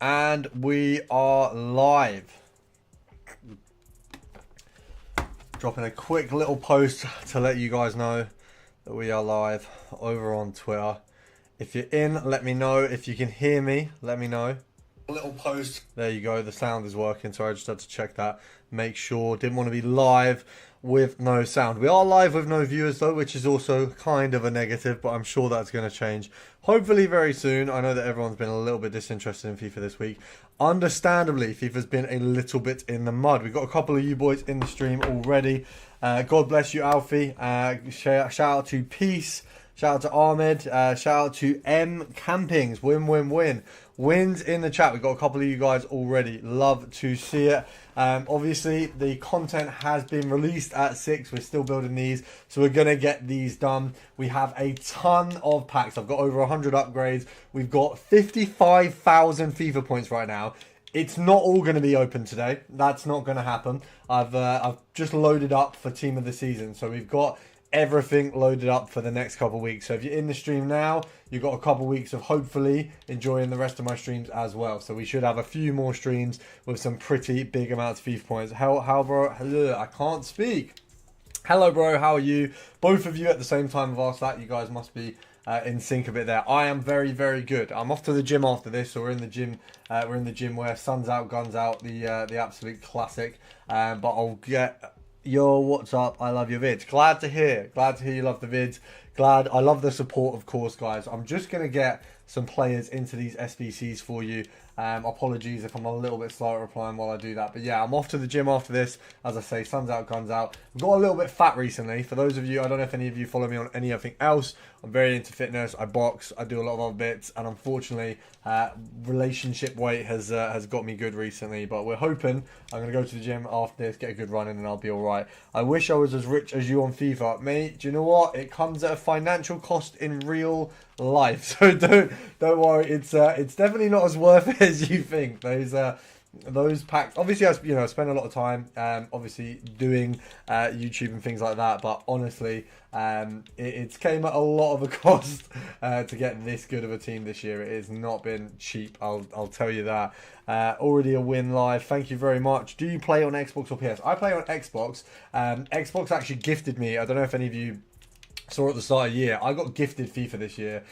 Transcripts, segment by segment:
And we are live. Dropping a quick little post to let you guys know that we are live over on Twitter. If you're in, let me know. If you can hear me, let me know. A little post. There you go. The sound is working, so I just had to check that. Make sure. Didn't want to be live with no sound. We are live with no viewers though, which is also kind of a negative, but I'm sure that's going to change hopefully very soon. I know that everyone's been a little bit disinterested in FIFA this week. Understandably, FIFA's been a little bit in the mud. We've got a couple of you boys in the stream already. God bless you, Alfie. Shout out to Peace. Shout out to Ahmed. Shout out to M Campings. Win. Wins in the chat. We've got a couple of you guys already. Love to see it. Obviously, the content has been released at 6. We're still building these, so we're going to get these done. We have a ton of packs. I've got over 100 upgrades. We've got 55,000 FIFA points right now. It's not all going to be open today. That's not going to happen. I've just loaded up for Team of the Season, so we've got everything loaded up for the next couple of weeks. So if you're in the stream now, you've got a couple of weeks of hopefully enjoying the rest of my streams as well. So we should have a few more streams with some pretty big amounts of FIFA points. How bro? Hello, I can't speak. Hello, bro. How are you? Both of you at the same time have asked that. You guys must be in sync a bit there. I am very, very good. I'm off to the gym after this, so we're in the gym. We're in the gym where sun's out, guns out. The absolute classic. But I'll get. Yo, what's up? I love your vids. Glad to hear you love the vids. Glad. I love the support, of course, guys. I'm just going to get some players into these SBCs for you. Apologies if I'm a little bit slow at replying while I do that. But yeah, I'm off to the gym after this. As I say, sun's out, guns out. I've got a little bit fat recently. For those of you, I don't know if any of you follow me on anything else. I'm very into fitness. I box. I do a lot of other bits. And unfortunately, relationship weight has got me good recently. But we're hoping I'm going to go to the gym after this, get a good run in, and I'll be all right. I wish I was as rich as you on FIFA. Mate, do you know what? It comes at a financial cost in real life. So don't worry. It's definitely not as worth it as you think. Those packs, obviously, I spend a lot of time obviously doing YouTube and things like that, but honestly, it's came at a lot of a cost to get this good of a team this year. It has not been cheap, I'll tell you that. Already a win live. Thank you very much. Do you play on Xbox or PS? I play on Xbox. Xbox actually gifted me, I don't know if any of you saw at the start of the year, I got gifted FIFA this year,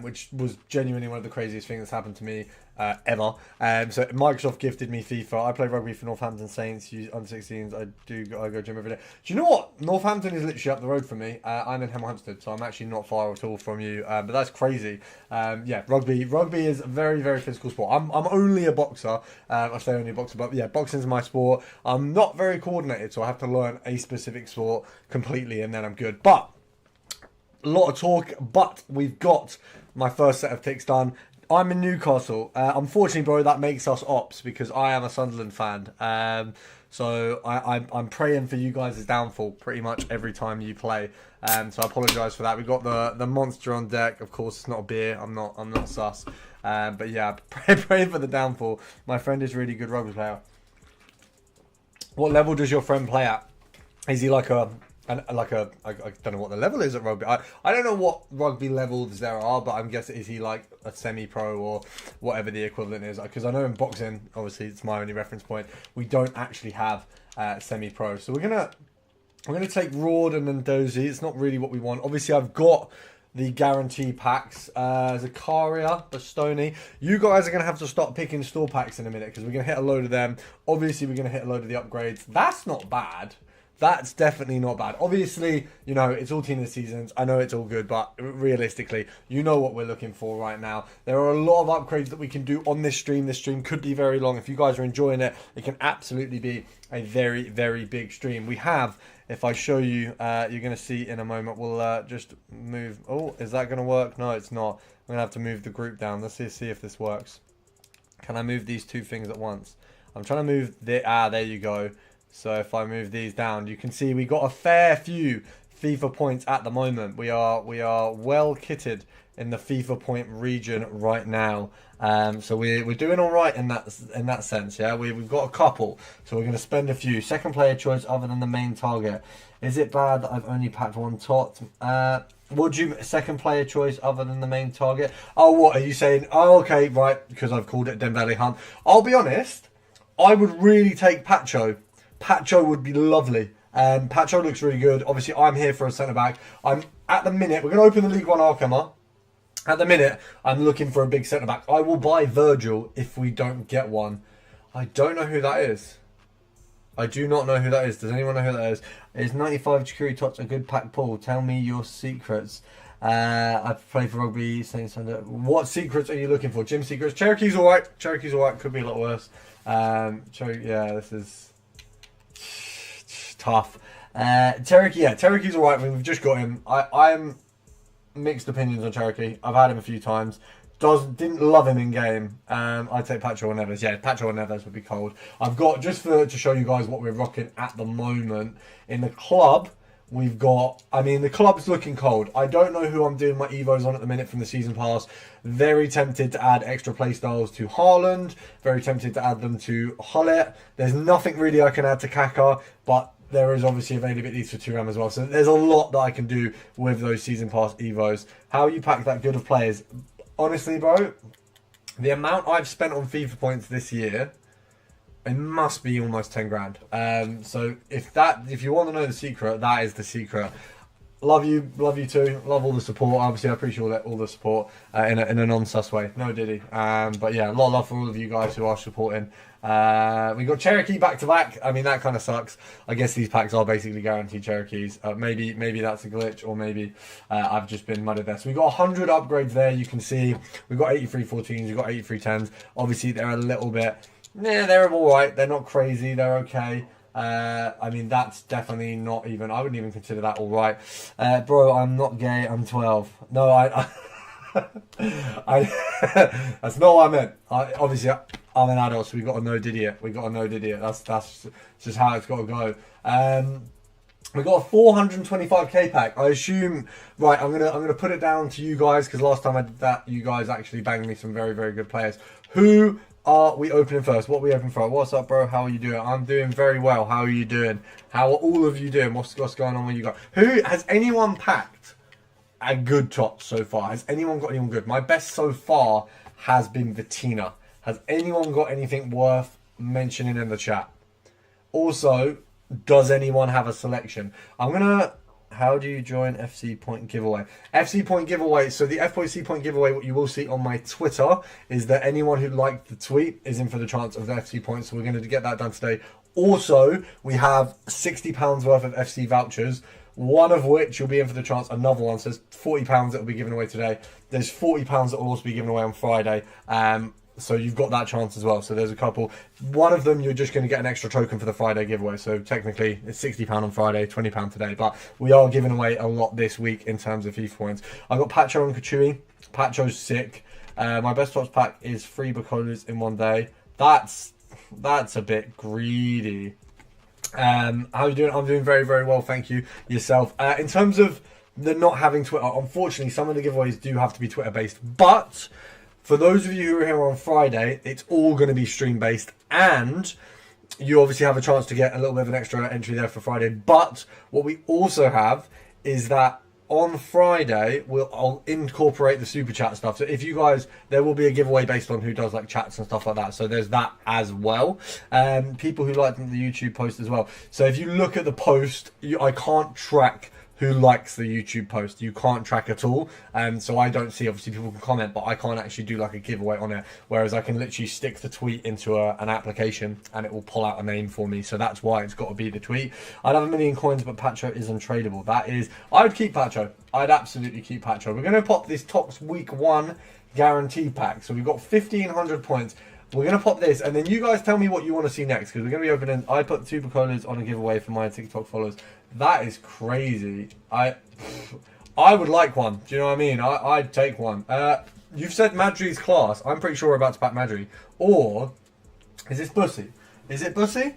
which was genuinely one of the craziest things that's happened to me ever. So Microsoft gifted me FIFA. I play rugby for Northampton Saints, under 16s. I go gym every day. Do you know what? Northampton is literally up the road from me. I'm in Hemel Hempstead, so I'm actually not far at all from you. But that's crazy. Yeah, rugby is a very, very physical sport. I'm only a boxer. I say only a boxer, but yeah, boxing's my sport. I'm not very coordinated, so I have to learn a specific sport completely, and then I'm good. But a lot of talk, but we've got my first set of picks done. I'm in Newcastle. Unfortunately, bro, that makes us ops because I am a Sunderland fan. So I'm praying for you guys' downfall pretty much every time you play. So I apologise for that. We've got the monster on deck. Of course, it's not a beer. I'm not sus. But yeah, pray for the downfall. My friend is a really good rugby player. What level does your friend play at? Is he like a I don't know what the level is at rugby. I don't know what rugby levels there are, but I'm guessing, is he like a semi-pro or whatever the equivalent is? Because I know in boxing, obviously it's my only reference point, we don't actually have semi-pro. So we're gonna take Rord and then Dozy. It's not really what we want. Obviously, I've got the guarantee packs. Zakaria, Bastoni. You guys are going to have to start picking store packs in a minute because we're going to hit a load of them. Obviously, we're going to hit a load of the upgrades. That's not bad. That's definitely not bad. Obviously, it's all team of the seasons. I know it's all good, but realistically, you know what we're looking for right now. There are a lot of upgrades that we can do on this stream. This stream could be very long. If you guys are enjoying it, it can absolutely be a very, very big stream. We have, if I show you, you're going to see in a moment, we'll just move. Oh, is that going to work? No, it's not. I'm going to have to move the group down. Let's see if this works. Can I move these two things at once? I'm trying to move there you go. So if I move these down, you can see we got a fair few FIFA points at the moment. We are well kitted in the FIFA point region right now. So we're doing all right in that sense. Yeah, we've got a couple, so we're going to spend a few. Second player choice other than the main target. Is it bad that I've only packed one tot? Would you second player choice other than the main target? Oh, what are you saying? Oh, okay, right, because I've called it Dembele Hunt. I'll be honest, I would really take Pacho. Pacho would be lovely. Pacho looks really good. Obviously, I'm here for a centre back. I'm at the minute. We're going to open the League One Arkham. At the minute, I'm looking for a big centre back. I will buy Virgil if we don't get one. I don't know who that is. I do not know who that is. Does anyone know who that is? Is 95 Chikuri Tots a good pack pull? Tell me your secrets. I play for rugby. What secrets are you looking for? Gym secrets. Cherokee's alright. Cherokee's alright. Could be a lot worse. Yeah, this is tough. Cherokee, yeah, Cherokee's alright. I mean, we've just got him. I'm mixed opinions on Cherokee. I've had him a few times. Didn't love him in game. I'd say Pacho or Neves. Yeah, Pacho or Neves would be cold. I've got, just to show you guys what we're rocking at the moment. In the club, we've got, I mean, the club's looking cold. I don't know who I'm doing my Evos on at the minute from the season pass. Very tempted to add extra playstyles to Haaland. Very tempted to add them to Hullet. There's nothing really I can add to Kaka, but there is obviously availability for Thuram as well. So there's a lot that I can do with those season pass Evos. How you pack that good of players? Honestly, bro, the amount I've spent on FIFA points this year, it must be almost 10 grand. So if you want to know the secret, that is the secret. Love you too. Love all the support. Obviously, I appreciate all the support in a non-sus way. No Diddy. But yeah, a lot of love for all of you guys who are supporting. We got Cherokee back to back. I mean, that kind of sucks. I guess these packs are basically guaranteed Cherokees. Maybe that's a glitch, or maybe I've just been mudded there. So we got 100 upgrades there. You can see we've got 83 14s. We've got 83 10s. Obviously, they're a little bit. Yeah, they're all right. They're not crazy. They're okay. I mean, that's definitely not even, I wouldn't even consider that all right. Bro, I'm not gay, I'm 12. No, that's not what I meant. Obviously, I'm an adult, so we got a no idiot. That's just how it's got to go. We got a 425k pack. I assume, right, I'm gonna put it down to you guys, because last time I did that, you guys actually banged me some very, very good players. Who are we opening first? What are we opening for? What's up, bro? How are you doing? I'm doing very well. How are you doing? How are all of you doing? What's going on with you guys? Has anyone packed a good tot so far? Has anyone got anyone good? My best so far has been Vitina. Has anyone got anything worth mentioning in the chat? Also, does anyone have a selection? How do you join FC Point Giveaway? FC Point Giveaway, so the FC Point Giveaway, what you will see on my Twitter is that anyone who liked the tweet is in for the chance of the FC points, so we're going to get that done today. Also, we have £60 worth of FC vouchers, one of which you'll be in for the chance, another one, so there's £40 that will be given away today. There's £40 that will also be given away on Friday. So you've got that chance as well. So there's a couple. One of them, you're just going to get an extra token for the Friday giveaway. So technically, it's £60 on Friday, £20 today. But we are giving away a lot this week in terms of FIFA points. I've got Pacho and Kachui. Pacho's sick. My best tops pack is 3 Bacolas in one day. That's a bit greedy. How are you doing? I'm doing very, very well. Thank you. Yourself. In terms of the not having Twitter, unfortunately, some of the giveaways do have to be Twitter-based. But for those of you who are here on Friday, it's all going to be stream-based, and you obviously have a chance to get a little bit of an extra entry there for Friday. But what we also have is that on Friday, I'll incorporate the super chat stuff. So if you guys, there will be a giveaway based on who does like chats and stuff like that. So there's that as well. People who like the YouTube post as well. So if you look at the post, I can't track who likes the YouTube post. You can't track at all. So I don't see, obviously people can comment, but I can't actually do like a giveaway on it. Whereas I can literally stick the tweet into an application and it will pull out a name for me. So that's why it's got to be the tweet. I'd have 1 million coins, but Pacho is untradeable. I would keep Pacho. I'd absolutely keep Pacho. We're going to pop this Tops Week 1 guarantee pack. So we've got 1,500 points. We're going to pop this, and then you guys tell me what you want to see next, because we're going to be opening. I put 2 Bacolas on a giveaway for my TikTok followers. That is crazy. I would like one. Do you know what I mean? I'd take one. You've said Madri's class. I'm pretty sure we're about to pack Madri. Or is this Bussy? Is it Bussy?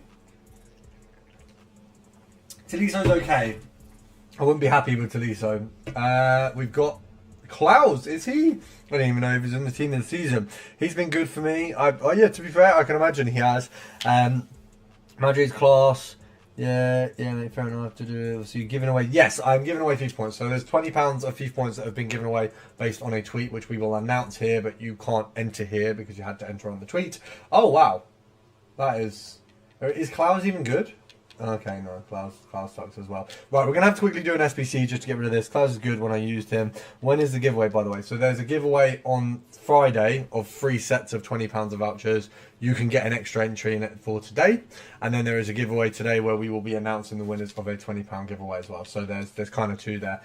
Tiliso's okay. I wouldn't be happy with Tolisso. We've got Klaus. Is he? I don't even know if he's in the team of the season. He's been good for me. Yeah, to be fair, I can imagine he has. Madrid's class. Yeah, fair enough to do. So you're giving away. Yes, I'm giving away FIFA points. So there's £20 of FIFA points that have been given away based on a tweet, which we will announce here, but you can't enter here because you had to enter on the tweet. Oh wow, that is. Is Klaus even good? Okay, no, Klaus sucks as well. Right, we're going to have to quickly do an SBC just to get rid of this. Klaus is good when I used him. When is the giveaway, by the way? So there's a giveaway on Friday of 3 sets of £20 of vouchers. You can get an extra entry in it for today. And then there is a giveaway today where we will be announcing the winners of a £20 giveaway as well. So there's kind of 2 there.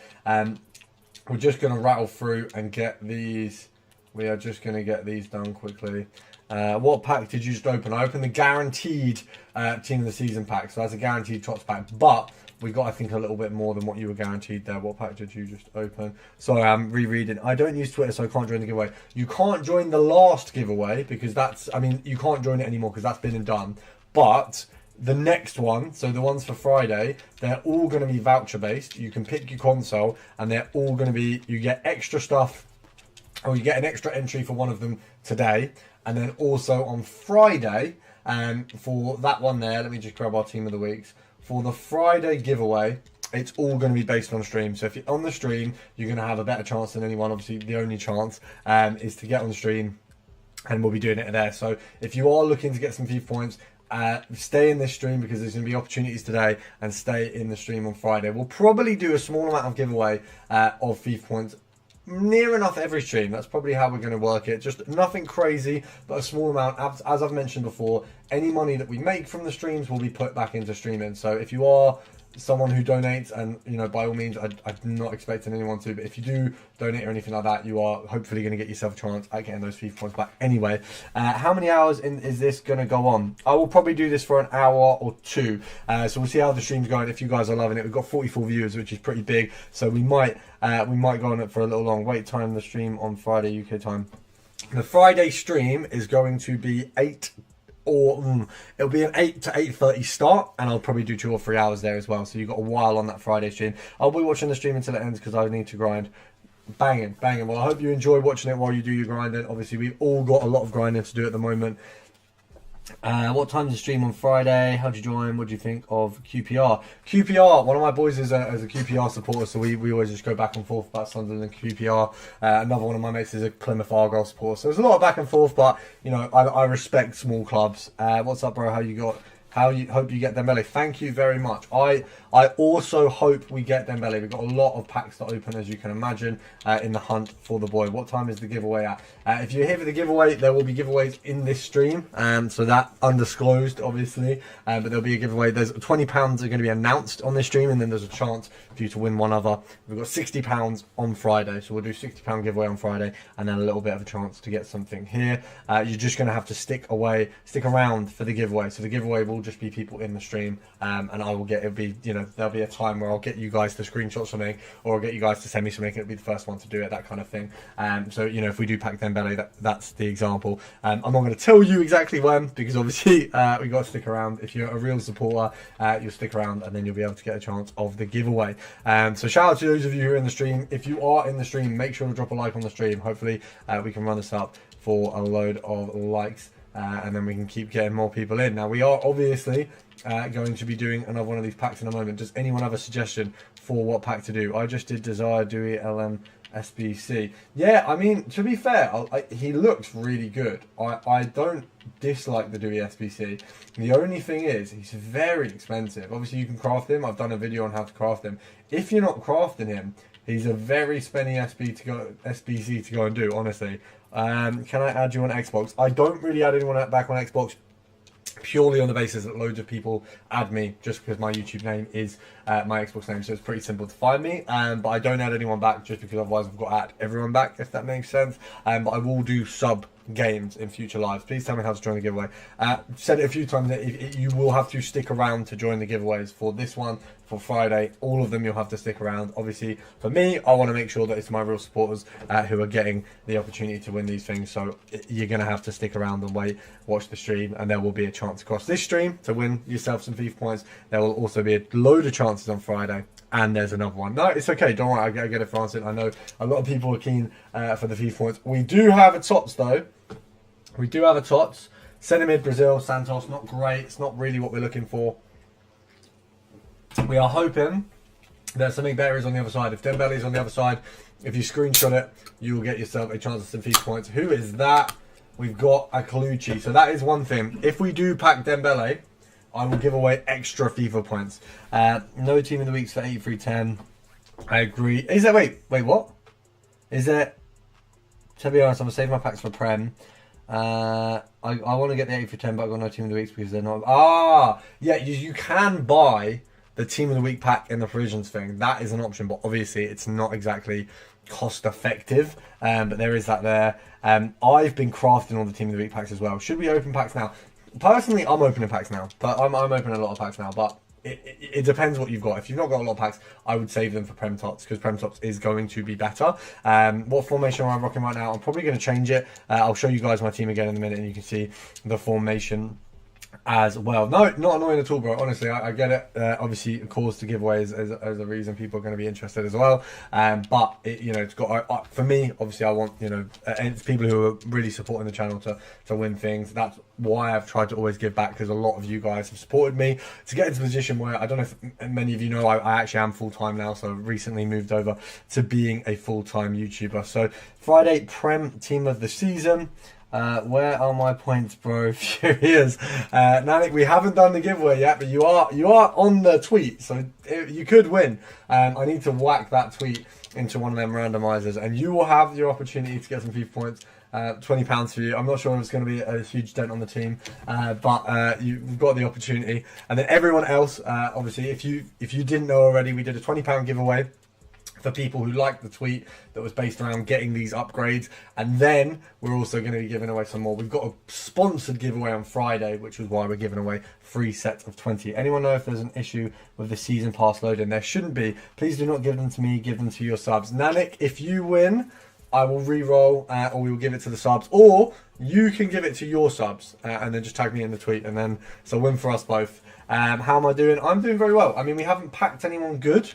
We're just going to rattle through and get these. We are just going to get these done quickly. What pack did you just open? I opened the guaranteed team of the season pack, so that's a guaranteed tots pack. But we got, I think, a little bit more than what you were guaranteed there. What pack did you just open? Sorry, I'm rereading. I don't use Twitter, so I can't join the giveaway. You can't join the last giveaway because that's, I mean, you can't join it anymore because that's been and done. But the next one, so the ones for Friday, they're all going to be voucher based. You can pick your console, and they're all going to be, you get extra stuff, or you get an extra entry for one of them today. And then also on Friday, for that one there, let me just grab our team of the weeks. For the Friday giveaway, it's all going to be based on stream. So if you're on the stream, you're going to have a better chance than anyone. Obviously, the only chance is to get on the stream, and we'll be doing it there. So if you are looking to get some FIFA points, stay in this stream because there's going to be opportunities today, and stay in the stream on Friday. We'll probably do a small amount of giveaway of FIFA points near enough every stream. That's probably how we're going to work it. Just nothing crazy, but a small amount. As I've mentioned before, any money that we make from the streams will be put back into streaming. So if you are someone who donates, and you know, by all means, I'm not expecting anyone to, but if you do donate or anything like that, you are hopefully going to get yourself a chance at getting those FIFA points back anyway. How many hours is this going to go on? I will probably do this for an hour or 2, so we'll see how the stream's going. If you guys are loving it, we've got 44 viewers, which is pretty big, so we might go on it for a little long. Wait time the stream on Friday UK time. The Friday stream is going to be 8, or it'll be an 8 to 8:30 start, and I'll probably do 2 or 3 hours there as well. So you've got a while on that Friday stream. I'll be watching the stream until it ends because I need to grind. Banging. Well, I hope you enjoy watching it while you do your grinding. Obviously, we've all got a lot of grinding to do at the moment. What time's the stream on Friday? How'd you join? What do you think of QPR? QPR, one of my boys is a QPR supporter, so we always just go back and forth about Sunderland and QPR. Another one of my mates is a Plymouth Argyle supporter, so there's a lot of back and forth, but you know, I respect small clubs. What's up, bro? How you got? Hope you get Dembele. Thank you very much. I also hope we get Dembele. We've got a lot of packs to open, as you can imagine, in the hunt for the boy. What time is the giveaway at? If you're here for the giveaway, there will be giveaways in this stream. So that undisclosed, obviously. But there'll be a giveaway. There's £20 are going to be announced on this stream, and then there's a chance for you to win one other. We've got £60 on Friday, so we'll do £60 giveaway on Friday, and then a little bit of a chance to get something here. You're just going to have to stick around for the giveaway. So the giveaway will just be people in the stream, and I will get, it'll be, you know, there'll be a time where I'll get you guys to screenshot something, or I'll get you guys to send me something, and it'll be the first one to do it, that kind of thing. So, you know, if we do pack Dembele, that's the example. I'm not going to tell you exactly when, because obviously we got to stick around. If you're a real supporter, you'll stick around, and then you'll be able to get a chance of the giveaway. So shout out to those of you who are in the stream. If you are in the stream, make sure to drop a like on the stream. Hopefully we can run this up for a load of likes, and then we can keep getting more people in. Now, we are obviously going to be doing another one of these packs in a moment. Does anyone have a suggestion for what pack to do? I just did Desire, Dewey, LM, SBC. Yeah, I mean, to be fair, he looks really good. I don't dislike the Dewey SBC. The only thing is, he's very expensive. Obviously, you can craft him. I've done a video on how to craft him. If you're not crafting him, he's a very spenny SBC to go and do, honestly. Can I add you on Xbox? I don't really add anyone back on Xbox, purely on the basis that loads of people add me just because my YouTube name is my Xbox name, so it's pretty simple to find me. But I don't add anyone back just because otherwise I've got to add everyone back, if that makes sense. But I will do sub games in future lives. Please tell me how to join the giveaway. Said it a few times that you will have to stick around to join the giveaways for this one, for Friday. All of them you'll have to stick around. Obviously, for me, I want to make sure that it's my real supporters who are getting the opportunity to win these things. So you're going to have to stick around and wait, watch the stream, and there will be a chance across this stream to win yourself some FIFA points. There will also be a load of chances on Friday And there's another one. No, it's okay. Don't worry. I get it, Francis. I know a lot of people are keen for the FIFA points. We do have a TOTS, though. We do have a TOTS. Centre mid, Brazil, Santos. Not great. It's not really what we're looking for. We are hoping that something better is on the other side. If Dembele is on the other side, if you screenshot it, you will get yourself a chance at some FIFA points. Who is that? We've got a Colucci. So that is one thing. If we do pack Dembele, I will give away extra FIFA points. No team in the weeks for 8310. I agree. Is there, wait, what? Is there, to be honest, I'm going to save my packs for Prem. I want to get the 8310, but I've got no team in the weeks because they're not. Yeah, you can buy the team of the week pack in the provisions thing. That is an option, but obviously it's not exactly cost effective. But there is that there. I've been crafting all the team of the week packs as well. Should we open packs now? Personally, I'm opening packs now, but I'm opening a lot of packs now, but it depends what you've got. If you've not got a lot of packs, I would save them for Prem Tots, because Prem Tots is going to be better. What formation am I rocking right now? I'm probably going to change it. I'll show you guys my team again in a minute, and you can see the formation as well. No, not annoying at all, bro. Honestly, I get it. Obviously, of course, to give away as a reason people are going to be interested as well. But it's got for me. Obviously, I want it's people who are really supporting the channel to win things. That's why I've tried to always give back, because a lot of you guys have supported me to get into a position where I don't know if many of you know I actually am full time now. So I've recently moved over to being a full time YouTuber. So Friday Prem team of the season. Where are my points, bro? Furious. Nanik, we haven't done the giveaway yet, but you are on the tweet, so you could win. I need to whack that tweet into one of them randomizers, and you will have your opportunity to get some FIFA points. £20 for you. I'm not sure if it's going to be a huge dent on the team, but you've got the opportunity. And then everyone else, obviously, if you didn't know already, we did a £20 giveaway for people who liked the tweet that was based around getting these upgrades. And then we're also going to be giving away some more. We've got a sponsored giveaway on Friday, which is why we're giving away 3 sets of 20. Anyone know if there's an issue with the season pass loading? There shouldn't be. Please do not give them to me, give them to your subs. Nanik, if you win, I will re-roll, or we will give it to the subs, or you can give it to your subs, and then just tag me in the tweet, and then it's a win for us both. How am I doing? I'm doing very well. I mean, we haven't packed anyone good,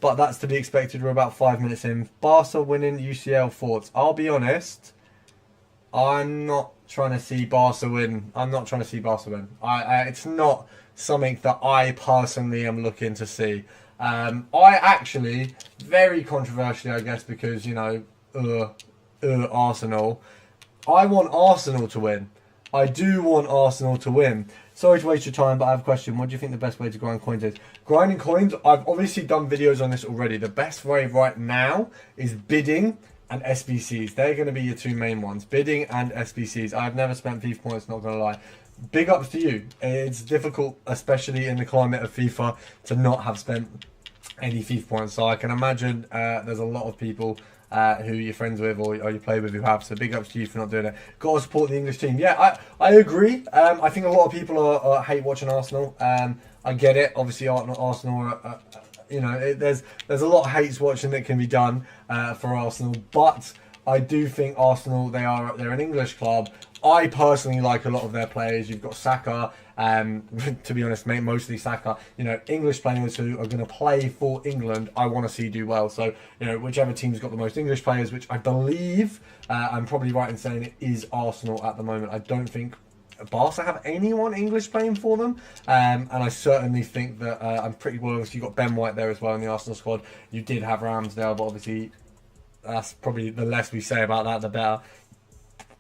but that's to be expected. We're about 5 minutes in. Barca winning UCL thoughts. I'll be honest, I'm not trying to see Barca win. I'm not trying to see Barca win. It's not something that I personally am looking to see. I actually, very controversially, I guess, because, Arsenal. I want Arsenal to win. I do want Arsenal to win. Sorry to waste your time, but I have a question. What do you think the best way to grind coins is? Grinding coins, I've obviously done videos on this already. The best way right now is bidding and SBCs. They're going to be your two main ones. Bidding and SBCs. I've never spent FIFA points, not going to lie. Big ups to you. It's difficult, especially in the climate of FIFA, to not have spent any FIFA points. So I can imagine there's a lot of people who you're friends with or you play with who have. So big ups to you for not doing it. Got to support the English team. Yeah, I agree. I think a lot of people hate watching Arsenal. I get it. Obviously, Arsenal are, there's a lot of hates watching that can be done for Arsenal. But I do think Arsenal, they're an English club. I personally like a lot of their players. You've got Saka, to be honest, mate, mostly Saka. English players who are going to play for England, I want to see do well. So, whichever team's got the most English players, which I believe, I'm probably right in saying it is Arsenal at the moment. I don't think Barca have anyone English playing for them. And I certainly think that I'm pretty well. Obviously, you've got Ben White there as well in the Arsenal squad. You did have Ramsdale, but obviously, that's probably the less we say about that, the better.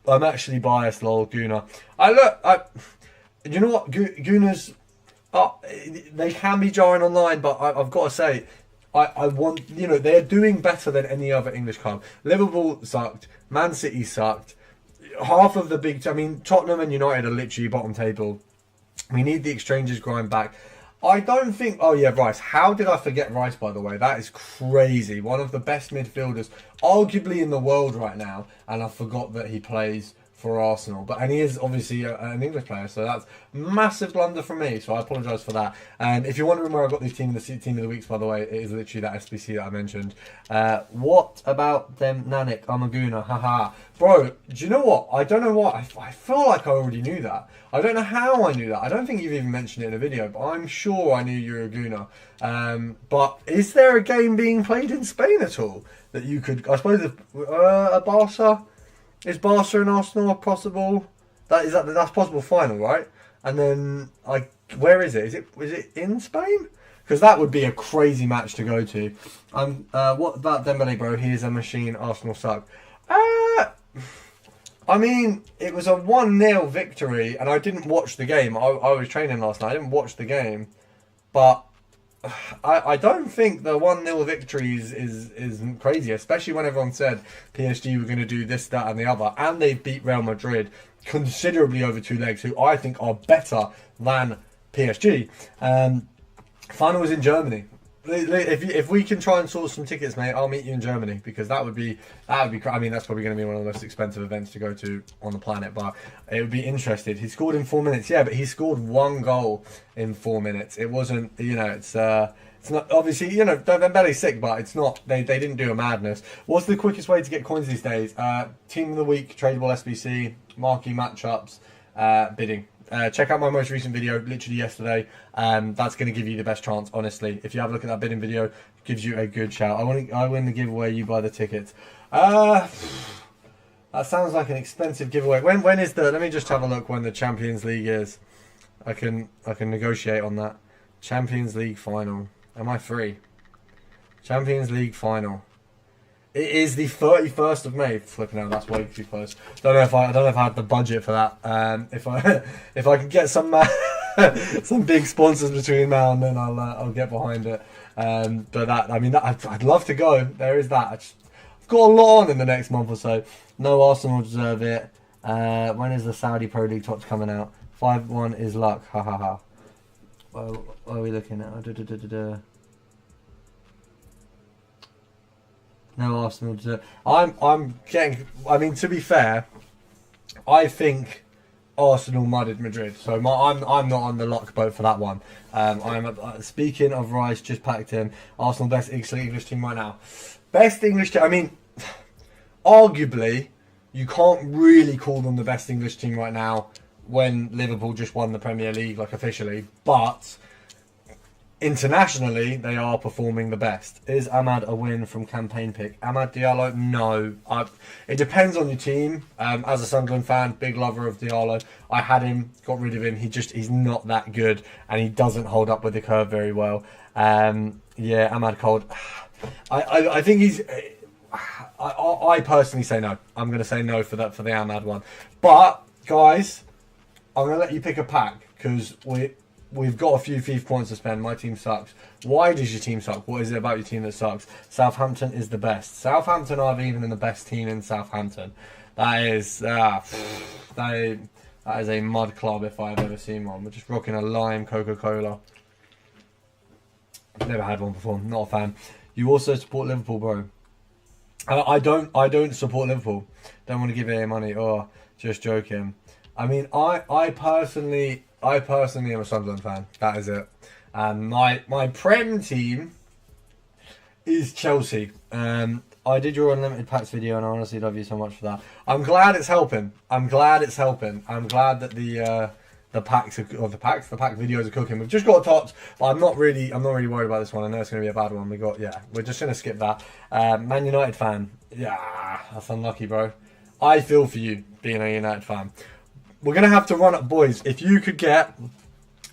I'm actually biased, lol, Guna. You know what, Gunas, they can be jarring online, but I've got to say, I want, they're doing better than any other English club. Liverpool sucked, Man City sucked, half of the big, Tottenham and United are literally bottom table. We need the exchanges grind back. I don't think... Oh, yeah, Rice. How did I forget Rice, by the way? That is crazy. One of the best midfielders, arguably in the world right now. And I forgot that he plays for Arsenal, and he is obviously an English player, so that's massive blunder from me. So I apologise for that. And if you're wondering where I got these team of the weeks, by the way, it is literally that SBC that I mentioned. What about them, Nanik Amaguna? Haha, bro. Do you know what? I don't know what. I feel like I already knew that. I don't know how I knew that. I don't think you've even mentioned it in a video, but I'm sure I knew you were a Guna. But is there a game being played in Spain at all that you could? I suppose a Barca. Is Barca and Arsenal possible? That's possible final, right? And then where is it? Is it in Spain? Because that would be a crazy match to go to. What about Dembele, bro? He is a machine. Arsenal suck. I mean, it was a 1-0 victory, and I didn't watch the game. I was training last night. I didn't watch the game, but I don't think the 1-0 victory is crazy, especially when everyone said PSG were going to do this, that, and the other, and they beat Real Madrid considerably over 2 legs, who I think are better than PSG. Final was in Germany. If we can try and source some tickets, mate, I'll meet you in Germany, because that would be. I mean, that's probably going to be one of the most expensive events to go to on the planet, but it would be interesting. He scored in 4 minutes, yeah, but he scored 1 goal in 4 minutes. It wasn't, it's not obviously, Dembele's sick, but it's not. They didn't do a madness. What's the quickest way to get coins these days? Team of the week, tradable SBC, marquee matchups, bidding. Check out my most recent video, literally yesterday. That's going to give you the best chance, honestly. If you have a look at that bidding video, it gives you a good shout. I win the giveaway, you buy the tickets. That sounds like an expensive giveaway. When is let me just have a look when the Champions League is. I can negotiate on that. Champions League final. Am I free? Champions League final. It is the 31st of May. Flipping out, that's way too close. I don't know if I had the budget for that. If I could get some some big sponsors between now and then, I'll get behind it. But I'd love to go. There is that. I've got a lot on in the next month or so. No, Arsenal deserve it. When is the Saudi Pro League tops coming out? 5-1 is luck. Ha ha ha. What are we looking at? No, Arsenal deserve. I'm getting. I mean, to be fair, I think Arsenal mudded Madrid, so I'm not on the luck boat for that one. Speaking of Rice, just packed in. Arsenal best English team right now. Best English team. I mean, arguably, you can't really call them the best English team right now when Liverpool just won the Premier League, officially, but internationally, they are performing the best. Is Ahmad a win from campaign pick? Ahmad Diallo? No. It depends on your team. As a Sunderland fan, big lover of Diallo. I had him, got rid of him. He's not that good, and he doesn't hold up with the curve very well. Yeah, Ahmad Cold. I think he's. I personally say no. I'm going to say no for the Ahmad one. But guys, I'm going to let you pick a pack, because we've got a few FIFA points to spend. My team sucks. Why does your team suck? What is it about your team that sucks? Southampton is the best. Southampton aren't even in the best team in Southampton. That is a mud club if I've ever seen one. We're just rocking a lime Coca-Cola. Never had one before. Not a fan. You also support Liverpool, bro. I don't support Liverpool. Don't want to give it any money. Oh, just joking. I mean, I personally am a Sunderland fan. That is it. And my Prem team is Chelsea. I did your unlimited packs video, and I honestly love you so much for that. I'm glad it's helping. I'm glad that the pack videos are cooking. We've just got tops, but I'm not really worried about this one. I know it's going to be a bad one. We're just going to skip that. Man United fan. Yeah, that's unlucky, bro. I feel for you being a United fan. We're going to have to run up, boys. If you could get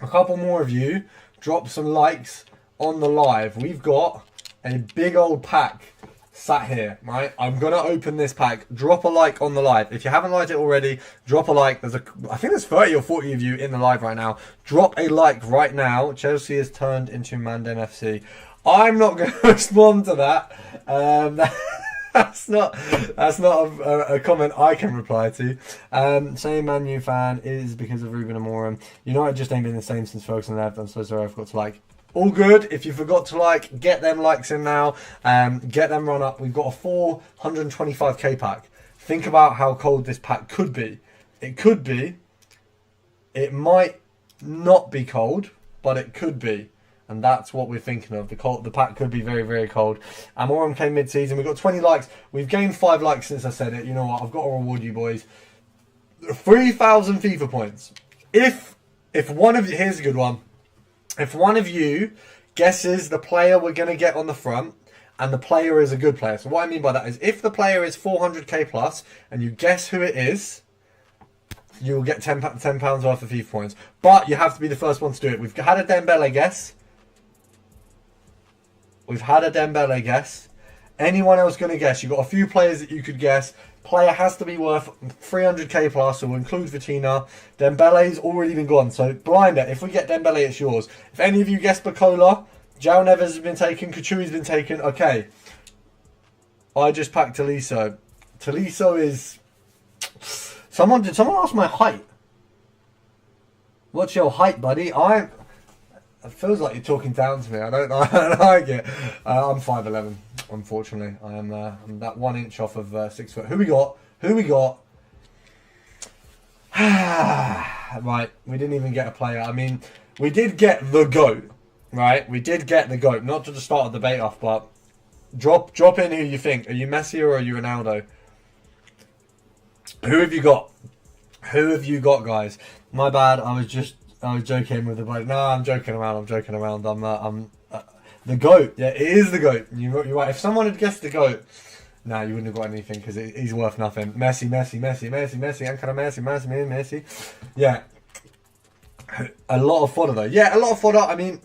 a couple more of you, drop some likes on the live. We've got a big old pack sat here, right? I'm going to open this pack. Drop a like on the live. If you haven't liked it already, drop a like. I think there's 30 or 40 of you in the live right now. Drop a like right now. Chelsea has turned into Mandem FC. I'm not going to respond to that. That's not a comment I can reply to. Saying Man U fan is because of Ruben Amorim. United just ain't been the same since Ferguson left. I'm so sorry I forgot to like. All good. If you forgot to like, get them likes in now. Get them run up. We've got a 425k pack. think about how cold this pack could be. It could be. It might not be cold, but it could be. And that's what we're thinking of. The pack could be very, very cold. Amorim came mid-season. We've got 20 likes. We've gained 5 likes since I said it. You know what? I've got to reward you boys. 3,000 FIFA points. If one of you... Here's a good one. If one of you guesses the player we're going to get on the front, and the player is a good player. So what I mean by that is if the player is 400k plus, and you guess who it is, you will get £10 worth of FIFA points. But you have to be the first one to do it. We've had a Dembele guess. Anyone else going to guess? You've got a few players that you could guess. Player has to be worth 300k plus, so we'll include Vitina. Dembele's already been gone, so blind it. If we get Dembele, it's yours. If any of you guess Bacola, João Neves has been taken, Kachui's been taken. Okay. I just packed Tolisso. Tolisso is... Did someone ask my height? What's your height, buddy? It feels like you're talking down to me. I don't like it. I'm 5'11", unfortunately. I'm that 1 inch off of 6 foot. Who we got? Right, we didn't even get a player. I mean, we did get the GOAT, right? We did get the GOAT. Not to start a debate off, but drop in who you think. Are you Messi or are you Ronaldo? Who have you got? Guys? My bad. I was joking with the bloke. No, I'm joking around. I'm the GOAT. Yeah, it is the GOAT. You're right. If someone had guessed the GOAT, nah, you wouldn't have got anything because he's worth nothing. Messi. Ankara Messi. Yeah. A lot of fodder though. Yeah, a lot of fodder. I mean,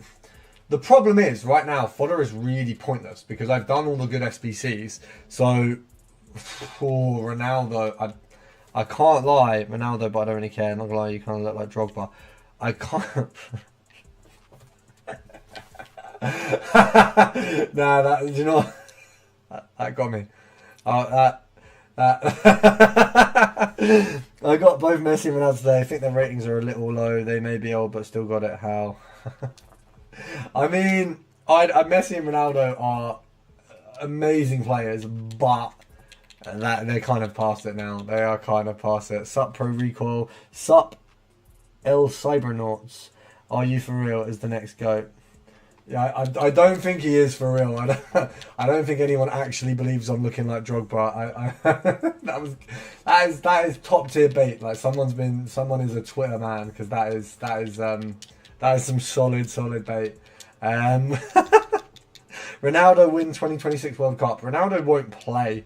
the problem is right now fodder is really pointless because I've done all the good SBCs. So for Ronaldo, I can't lie, Ronaldo, but I don't really care. Not gonna lie, you kind of look like Drogba. I can't. Nah, you know, that got me. That. I got both Messi and Ronaldo today. I think their ratings are a little low. They may be old, but still got it. How? I mean, Messi and Ronaldo are amazing players, but. That they're kind of past it now. They are kind of past it. Sup Pro Recoil. Sup El Cybernauts. Are you for real? Is the next GOAT? Yeah, I don't think he is for real. I don't think anyone actually believes I'm looking like Drogba. that is top tier bait. Like someone is a Twitter man because that is some solid bait. Ronaldo win 2026 World Cup. Ronaldo won't play.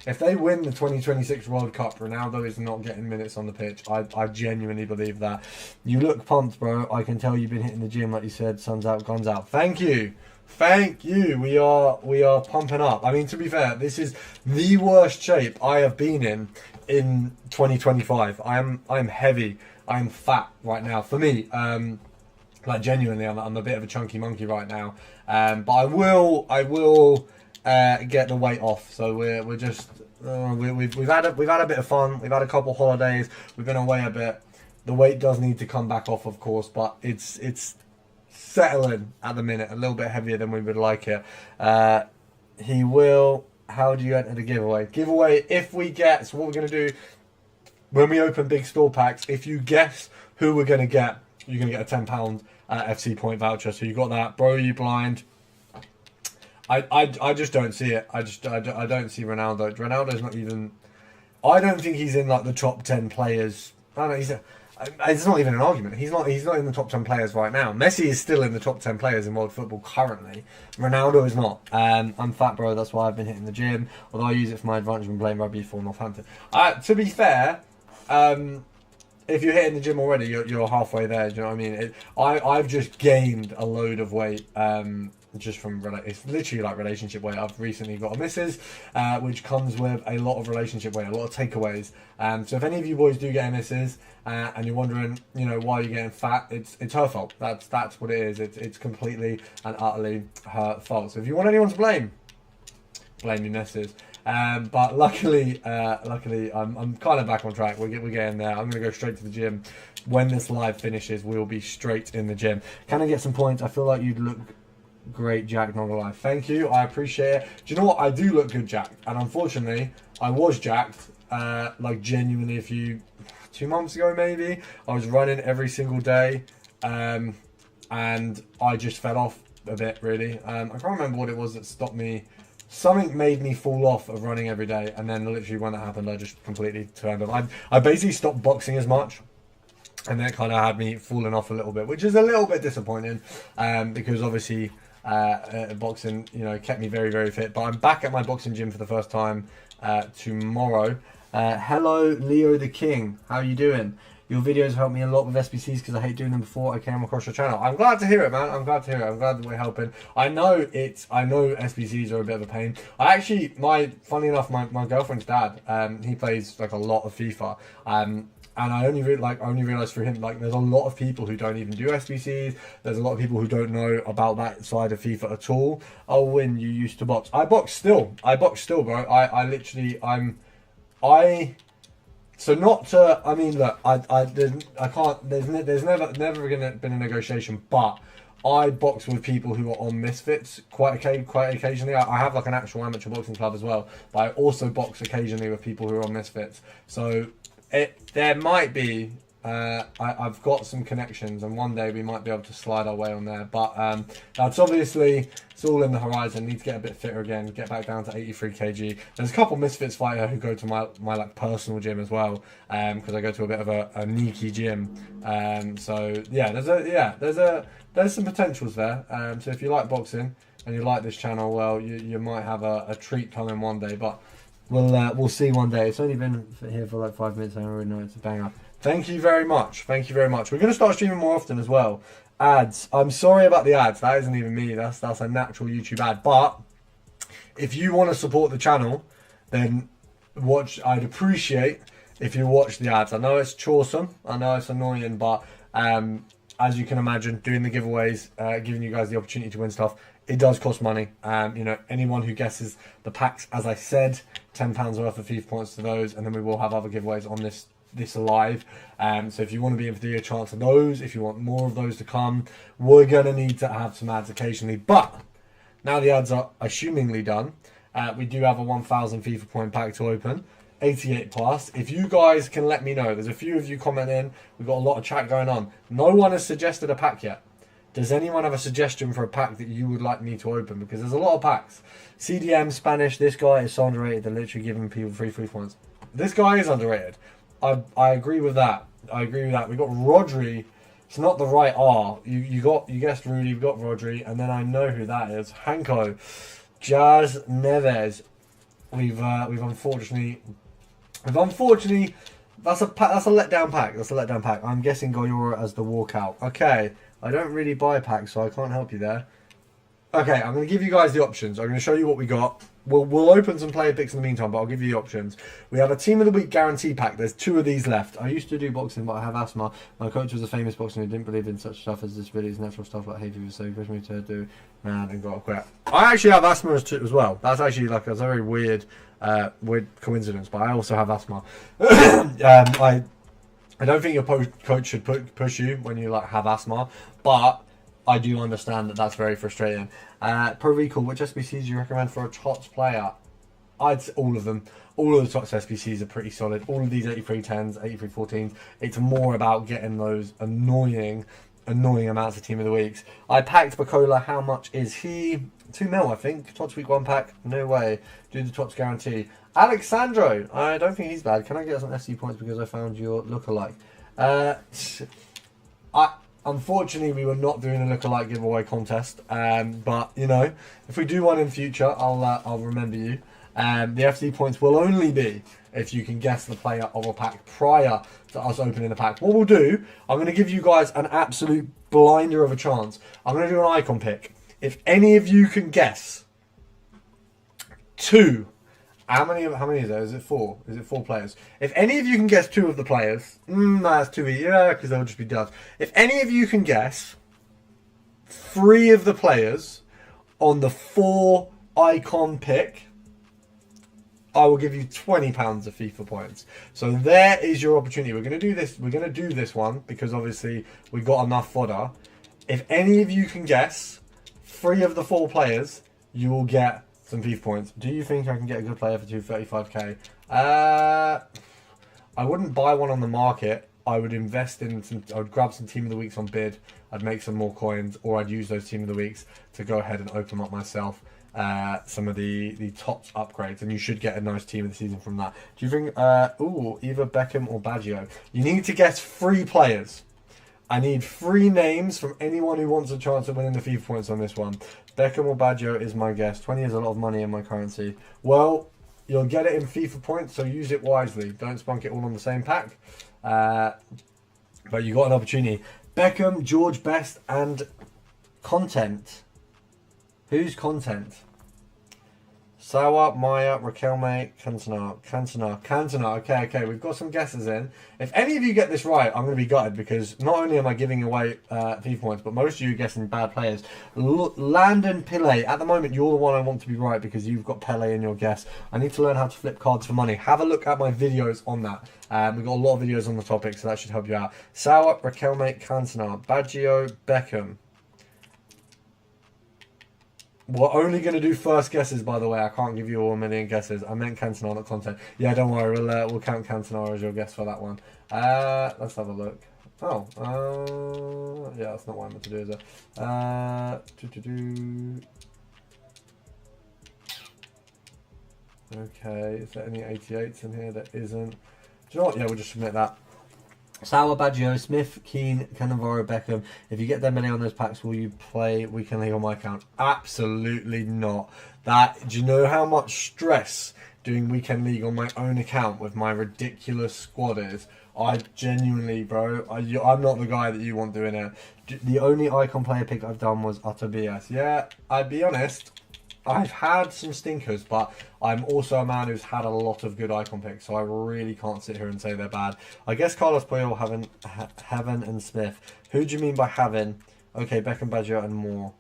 If they win the 2026 World Cup, Ronaldo is not getting minutes on the pitch. I genuinely believe that. You look pumped, bro. I can tell you've been hitting the gym, like you said. Sun's out, guns out. Thank you. We are pumping up. I mean, to be fair, this is the worst shape I have been in 2025. I'm heavy. I'm fat right now. For me, like genuinely, I'm a bit of a chunky monkey right now. But I will get the weight off. So we're just we've had a bit of fun. We've had a couple holidays. We've been away a bit. The weight does need to come back off, of course, but it's settling at the minute. A little bit heavier than we would like it. He will. How do you enter the giveaway? Giveaway if we get. So what we're gonna do when we open big store packs. If you guess who we're gonna get, you're gonna get a £10 FC point voucher. So you got that, bro. You blind. I just don't see it. I don't see Ronaldo. Ronaldo's not even. I don't think he's in like the top 10 players. I don't know. It's not even an argument. He's not in the top 10 players right now. Messi is still in the top 10 players in world football currently. Ronaldo is not. I'm fat, bro. That's why I've been hitting the gym. Although I use it for my advantage when playing rugby for Northampton. To be fair, if you're hitting the gym already, you're halfway there. Do you know what I mean? I've just gained a load of weight. Just from it's literally like relationship weight. I've recently got a missus, which comes with a lot of relationship weight, a lot of takeaways. So if any of you boys do get a missus and you're wondering, why you're getting fat, it's her fault. That's what it is. It's completely and utterly her fault. So if you want anyone to blame your missus. But luckily, I'm kind of back on track. We're getting there. I'm gonna go straight to the gym. When this live finishes, we'll be straight in the gym. Can I get some points? I feel like you'd look great, Jack, not gonna lie. Thank you, I appreciate it. Do you know what? I do look good, Jack. And unfortunately, I was jacked like genuinely 2 months ago maybe. I was running every single day, and I just fell off a bit really. I can't remember what it was that stopped me. Something made me fall off of running every day, and then literally when that happened, I just completely turned off. I basically stopped boxing as much, and that kind of had me falling off a little bit, which is a little bit disappointing, because obviously boxing, you know, kept me very, very fit. But I'm back at my boxing gym for the first time tomorrow. Hello, Leo the King. How are you doing? Your videos helped me a lot with SBCs because I hate doing them before I came across your channel. I'm glad to hear it, man. I'm glad to hear it. I'm glad that we're helping. I know SBCs are a bit of a pain. Funny enough, my girlfriend's dad, he plays like a lot of FIFA. And I only realised through him, like, there's a lot of people who don't even do SBCs. There's a lot of people who don't know about that side of FIFA at all. Oh, when you used to box. I box still, bro. So not to, I mean, look, there's never gonna been a negotiation, but I box with people who are on Misfits quite occasionally. I have like an actual amateur boxing club as well, but I also box occasionally with people who are on Misfits. So there might be, I've got some connections, and one day we might be able to slide our way on there. But that's obviously, it's all in the horizon. Need to get a bit fitter again, get back down to 83 kg. There's a couple Misfits fighter who go to my like personal gym as well, because I go to a bit of a sneaky gym. So yeah, there's some potentials there. So if you like boxing and you like this channel, well, you might have a treat coming one day. But we'll see one day. It's only been here for like 5 minutes. I already know it's a banger. Thank you very much. Thank you very much. We're going to start streaming more often as well. Ads. I'm sorry about the ads. That isn't even me. That's a natural YouTube ad. But if you want to support the channel, then I'd appreciate if you watch the ads. I know it's choresome. I know it's annoying, but as you can imagine, doing the giveaways, giving you guys the opportunity to win stuff, it does cost money. You know, anyone who guesses the packs, as I said, £10 worth of FIFA points to those, and then we will have other giveaways on this live. So if you want to be in for the chance of those, if you want more of those to come, we're going to need to have some ads occasionally. But now the ads are assumingly done, we do have a 1000 FIFA point pack to open, 88 plus. If you guys can let me know, there's a few of you commenting, we've got a lot of chat going on. No one has suggested a pack yet. Does anyone have a suggestion for a pack that you would like me to open? Because there's a lot of packs. CDM, Spanish, this guy is so underrated. They're literally giving people free points. This guy is underrated. I agree with that. I agree with that. We got Rodri. It's not the right R. You guessed Rudy. We got Rodri, and then I know who that is. Hanko, Jazz Neves. We've unfortunately that's a letdown pack. That's a letdown pack. I'm guessing Goyora as the walkout. Okay, I don't really buy packs, so I can't help you there. Okay, I'm going to give you guys the options. I'm going to show you what we got. We'll open some player picks in the meantime, but I'll give you the options. We have a Team of the Week guarantee pack. There's 2 of these left. I used to do boxing, but I have asthma. My coach was a famous boxer who didn't believe in such stuff as disabilities, natural stuff like hay fever, so he pushed me to do and got to quit. I actually have asthma as well. That's actually like a very weird coincidence, but I also have asthma. I don't think your coach should push you when you like have asthma, but I do understand that that's very frustrating. Pro Recall, which SBCs do you recommend for a TOTS player? I'd say all of them. All of the TOTS SBCs are pretty solid. All of these 8310s, 8314s. It's more about getting those annoying amounts of Team of the Weeks. I packed Bacola. How much is he? 2 mil, I think. TOTS Week 1 pack. No way. Do the TOTS guarantee. Alexandro. I don't think he's bad. Can I get some SC points because I found your lookalike? Unfortunately, we were not doing a lookalike giveaway contest, but you know, if we do one in future, I'll remember you. The FC points will only be if you can guess the player of a pack prior to us opening the pack. What we'll do, I'm going to give you guys an absolute blinder of a chance. I'm going to do an icon pick. If any of you can guess 2. How many is there? Is it 4? Is it 4 players? If any of you can guess 2 of the players, that's too easy, yeah, because they'll just be done. If any of you can guess 3 of the players on the 4 icon pick, I will give you £20 of FIFA points. So there is your opportunity. We're going to do this. We're going to do this one because obviously we got enough fodder. If any of you can guess 3 of the 4 players, you will get some FIFA points. Do you think I can get a good player for 235k? I wouldn't buy one on the market. I would invest in some. I would grab some Team of the Weeks on bid. I'd make some more coins, or I'd use those Team of the Weeks to go ahead and open up myself some of the top upgrades, and you should get a nice Team of the Season from that. Do you think? Either Beckham or Baggio. You need to guess 3 players. I need 3 names from anyone who wants a chance of winning the FIFA points on this one. Beckham or Baggio is my guess. 20 is a lot of money in my currency. Well, you'll get it in FIFA points, so use it wisely. Don't spunk it all on the same pack. But you got an opportunity. Beckham, George Best, and Content. Who's Content? Sawa, Maya, Raquelme, Cantona. Okay, we've got some guesses in. If any of you get this right, I'm going to be gutted, because not only am I giving away FIFA points, but most of you are guessing bad players. Landon Pele, at the moment, you're the one I want to be right, because you've got Pele in your guess. I need to learn how to flip cards for money. Have a look at my videos on that. We've got a lot of videos on the topic, so that should help you out. Sawa, Raquelme, Cantona, Baggio, Beckham. We're only going to do first guesses, by the way. I can't give you all a million guesses. I meant Cantona, not Content. Yeah, don't worry. We'll count Cantona as your guess for that one. Let's have a look. Oh, yeah, that's not what I meant to do, is it? Okay, is there any 88s in here? There isn't. Do you know what? Yeah, we'll just submit that. Sawa, Baggio, Smith, Keane, Cannavaro, Beckham. If you get them many on those packs, will you play Weekend League on my account? Absolutely not. Do you know how much stress doing Weekend League on my own account with my ridiculous squad is? I genuinely, bro, I'm not the guy that you want doing it. The only icon player pick I've done was utter BS. Yeah, I'd be honest. I've had some stinkers, but I'm also a man who's had a lot of good icon picks, so I really can't sit here and say they're bad. I guess Carlos Puyol, Heaven, and Smith. Who do you mean by Heaven? Okay, Beckham, Baggio, and more.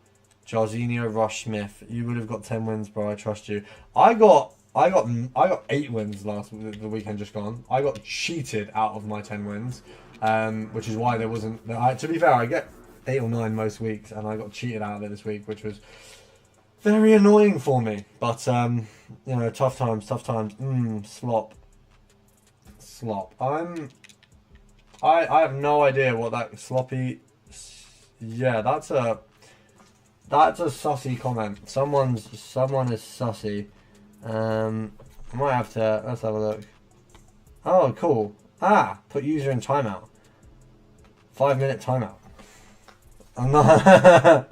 Jarzinho, Rush, Smith. You would have got 10 wins, bro. I trust you. I got 8 wins the weekend just gone. I got cheated out of my 10 wins, which is why there wasn't. To be fair, I get 8 or 9 most weeks, and I got cheated out of it this week, which was very annoying for me, but you know, tough times. Slop. I have no idea what that sloppy. Yeah, that's a sussy comment. Someone is sussy. I might have to. Let's have a look. Oh, cool. Put user in timeout. 5-minute timeout. I'm not.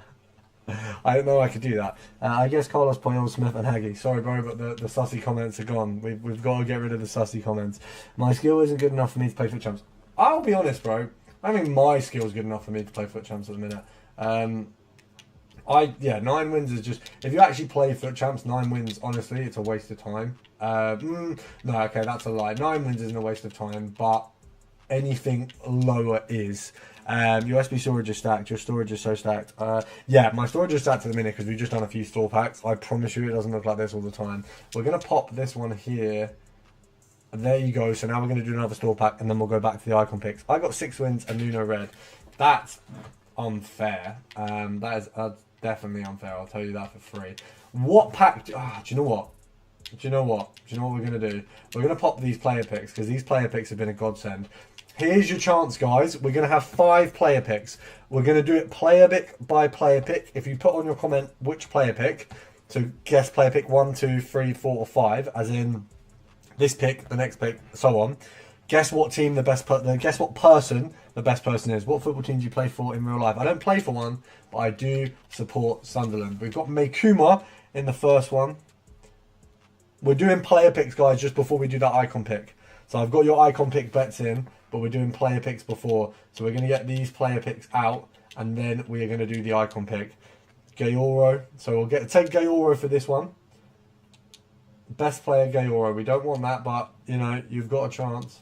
I didn't know I could do that. I guess Carlos Puyol, Smith, and Haggy. Sorry, bro, but the sussy comments are gone. We've got to get rid of the sussy comments. My skill isn't good enough for me to play Foot Champs. I'll be honest, bro. I think my skill is good enough for me to play Foot Champs at the minute. 9 wins is just... If you actually play Foot Champs, 9 wins, honestly, it's a waste of time. No, okay, that's a lie. 9 wins isn't a waste of time, but anything lower is. Your SB storage is stacked. Your storage is so stacked. Yeah, my storage is stacked at the minute because we've just done a few store packs. I promise you it doesn't look like this all the time. We're going to pop this one here. There you go. So now we're going to do another store pack and then we'll go back to the icon picks. I got 6 wins and Nuno red. That's unfair. That is definitely unfair. I'll tell you that for free. What pack... do you know what? Do you know what we're going to do? We're going to pop these player picks because these player picks have been a godsend. Here's your chance, guys. We're going to have 5 player picks. We're going to do it player pick by player pick. If you put on your comment which player pick, so guess player pick 1, 2, 3, 4, or 5, as in this pick, the next pick, so on. Guess what team guess what person the best person is. What football team do you play for in real life? I don't play for one, but I do support Sunderland. We've got Makuma in the first one. We're doing player picks, guys, just before we do that icon pick. So I've got your icon pick bets in, but we're doing player picks before. So we're going to get these player picks out, and then we are going to do the icon pick. Gayoro. So we'll take Gayoro for this one. Best player, Gayoro. We don't want that, but, you know, you've got a chance.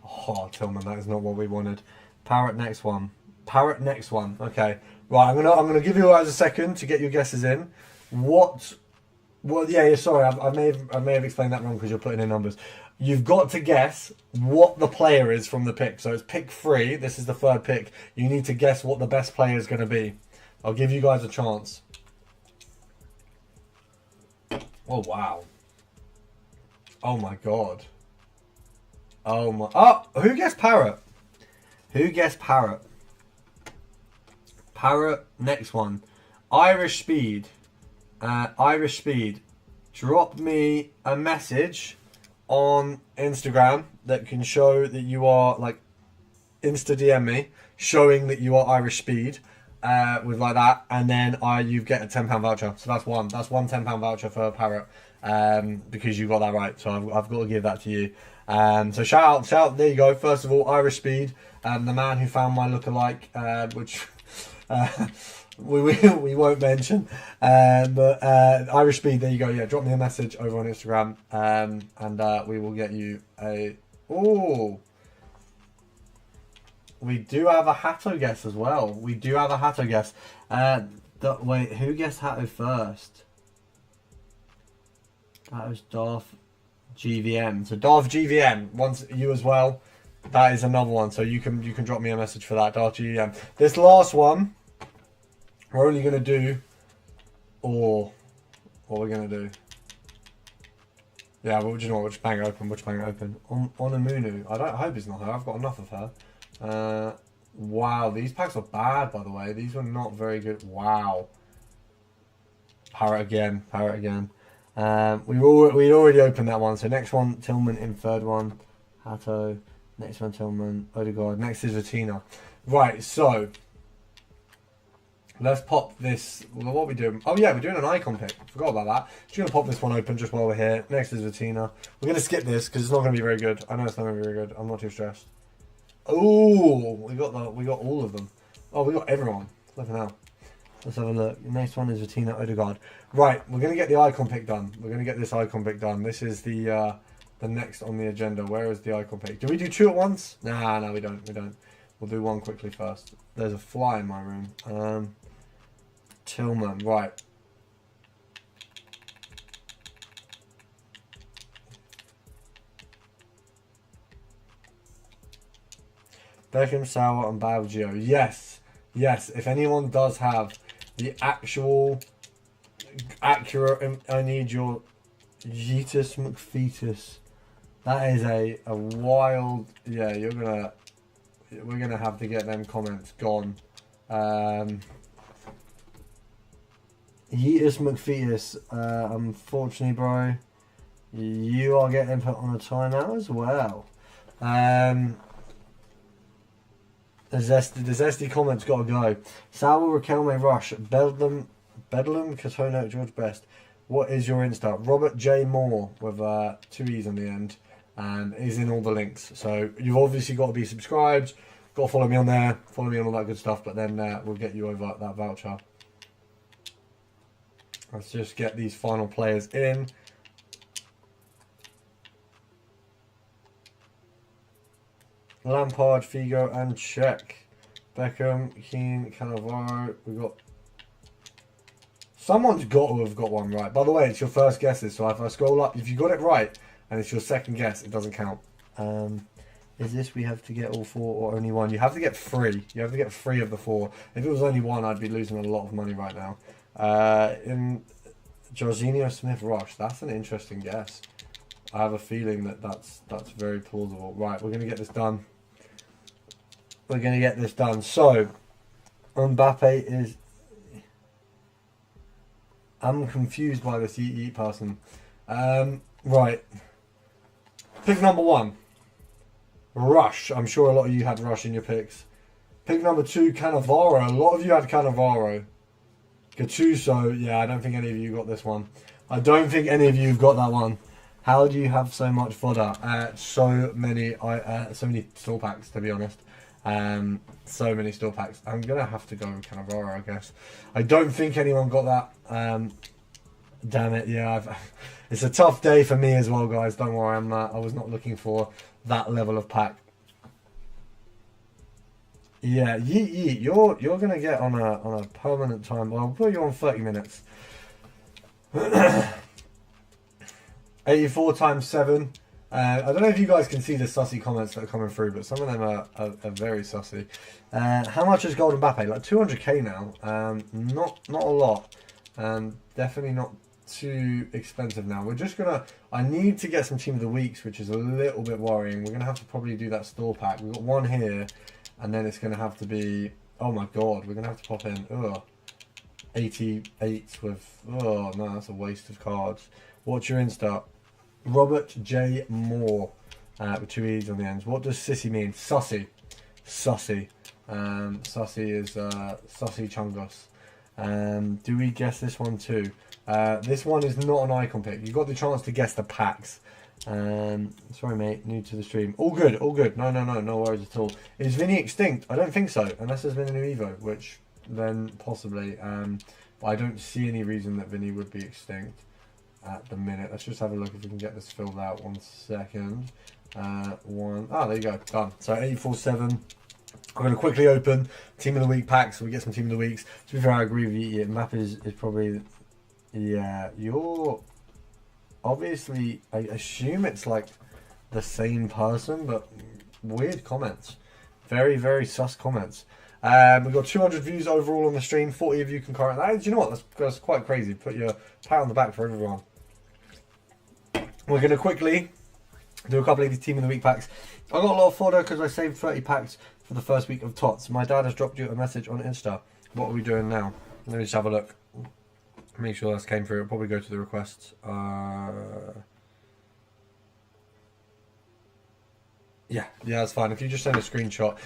Oh, Tillman, that is not what we wanted. Parrot next one. Okay. Right, I'm gonna give you guys a second to get your guesses in. Well, yeah, sorry, I may have explained that wrong because you're putting in numbers. You've got to guess what the player is from the pick. So it's pick 3. This is the 3rd pick. You need to guess what the best player is going to be. I'll give you guys a chance. Oh, wow. Oh, my God. Oh, my... Oh, who guessed Parrot? Who guessed Parrot? Parrot, next one. Irish Speed. Irish Speed. Drop me a message on Instagram that can show that you are, like, Insta DM me, showing that you are Irish Speed, with like that, and then you get a £10 voucher. So that's one. That's one £10 voucher for Parrot, because you got that right. So I've got to give that to you. So shout out, there you go. First of all, Irish Speed, the man who found my lookalike, which we won't mention, but Irish Speed, there you go. Yeah, drop me a message over on Instagram, and we will get you a... Oh, we do have a Hatto guess as well. We do have a Hatto guess. Wait, who guessed Hatto first? That was Darth GVM. So Darth GVM, once you as well. That is another one. So you can drop me a message for that, Darth GVM. This last one, we're only gonna do, or what we're gonna do. Yeah, well, you know what? We'll just bang it open. We'll just bang it open. On Amunu. I hope it's not her. I've got enough of her. Wow, these packs are bad, by the way. These were not very good. Wow. Parrot again. Parrot again. We'd already opened that one. So next one, Tillman in third one. Hatto. Next one, Tillman. Odegaard. Next is Vatina. Right, so let's pop this. What are we doing? Oh yeah, we're doing an icon pick. Forgot about that. Just going to pop this one open just while we're here. Next is Vatina. We're going to skip this because it's not going to be very good. I know it's not going to be very good. I'm not too stressed. Oh, we got all of them. Oh, we got everyone. Looking out. Let's have a look. The next one is Vatina, Odegaard. Right, we're gonna get the icon pick done. We're gonna get this icon pick done. This is the next on the agenda. Where is the icon pick? Do we do two at once? Nah, no, we don't. We don't. We'll do one quickly first. There's a fly in my room. Tillman, right. Beckham, Sauer, and Baggio. Yes, yes. If anyone does have the actual accurate, I need your Yeetus McFetus. That is a wild. Yeah, we're gonna have to get them comments gone. Yeetus McFetus. Unfortunately, bro, you are getting put on a timeout as well. The zesty comments gotta go. Sauer, Raquelme, Rush, Bedlam, Katona, George Best. What is your Insta? Robert J. Moore with 2 E's on the end, and is in all the links. So you've obviously got to be subscribed, got to follow me on there, follow me on all that good stuff. But then we'll get you over that voucher. Let's just get these final players in. Lampard, Figo, and Czech. Beckham, Keane, Cannavaro. We've got... Someone's got to have got one right. By the way, it's your first guesses, so if I scroll up, if you got it right, and it's your second guess, it doesn't count. Is this we have to get all 4 or only 1? You have to get 3. You have to get 3 of the 4. If it was only 1, I'd be losing a lot of money right now. In Jorginho Smith-Roche, that's an interesting guess. I have a feeling that that's very plausible. Right, we're going to get this done. We're going to get this done. So, Mbappe is... I'm confused by this Yeet person. Right. Pick number 1. Rush. I'm sure a lot of you had Rush in your picks. Pick number 2, Cannavaro. A lot of you had Cannavaro. Gattuso. Yeah, I don't think any of you got this one. I don't think any of you have got that one. How do you have so much fodder? So many store packs, to be honest. So many store packs. I'm gonna have to go with Cannavaro, I guess. I don't think anyone got that. Damn it, yeah. It's a tough day for me as well, guys. Don't worry, I was not looking for that level of pack. Yeah, Yeet, you're gonna get on a permanent time. Well, I'll put you on 30 minutes. 84 times 7. I don't know if you guys can see the sussy comments that are coming through, but some of them are very sussy. How much is Golden Mbappe? Like 200k now. Not a lot. Definitely not too expensive now. We're just gonna, I need to get some Team of the Weeks, which is a little bit worrying. We're gonna have to probably do that store pack. We've got one here, and then it's gonna have to be, oh my god, we're gonna have to pop in, 88 with, oh no, that's a waste of cards. What's your Insta? Robert J. Moore, with 2 E's on the ends. What does sissy mean? Sussy. Sussy. Sussy is Sussy Chungus. Do we guess this one too? This one is not an icon pick. You got the chance to guess the packs. Sorry mate, new to the stream. All good, all good. No worries at all. Is Vinny extinct? I don't think so, unless there's been a new Evo, which then possibly. But I don't see any reason that Vinny would be extinct at the minute. Let's just have a look if we can get this filled out. 1 second. There you go, done. So 847. I'm going to quickly open Team of the Week packs so we get some Team of the Weeks. To be fair, I agree with you. Yeah, map is probably, yeah, you're obviously, I assume it's like the same person, but weird comments. Very, very sus comments. We've got 200 views overall on the stream, 40 of you concurrent. Do you know what? That's quite crazy. Put your pat on the back for everyone. We're going to quickly do a couple of these Team of the Week packs. I got a lot of fodder because I saved 30 packs for the first week of TOTS. My dad has dropped you a message on Insta. What are we doing now? Let me just have a look. Make sure that came through. It'll probably go to the requests. Yeah, that's fine. If you just send a screenshot.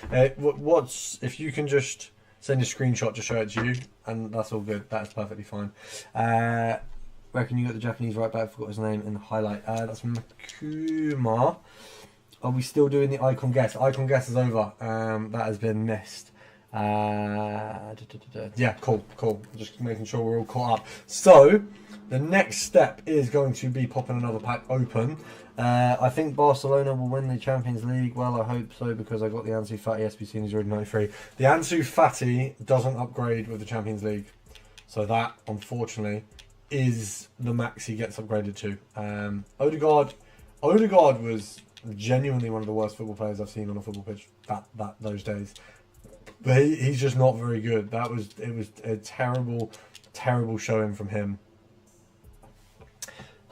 If you can just send a screenshot to show it to you, and that's all good. That's perfectly fine. Reckon you got the Japanese right back. Forgot his name in the highlight. That's Makuma. Are we still doing the icon guess? Icon guess is over. That has been missed. Yeah, cool. Just making sure we're all caught up. So, the next step is going to be popping another pack open. I think Barcelona will win the Champions League. Well, I hope so because I got the Ansu Fati SBC and he's already 93. The Ansu Fati doesn't upgrade with the Champions League. So that, unfortunately, is the max he gets upgraded to. Odegaard was genuinely one of the worst football players I've seen on a football pitch those days. But he's just not very good. It was a terrible showing from him.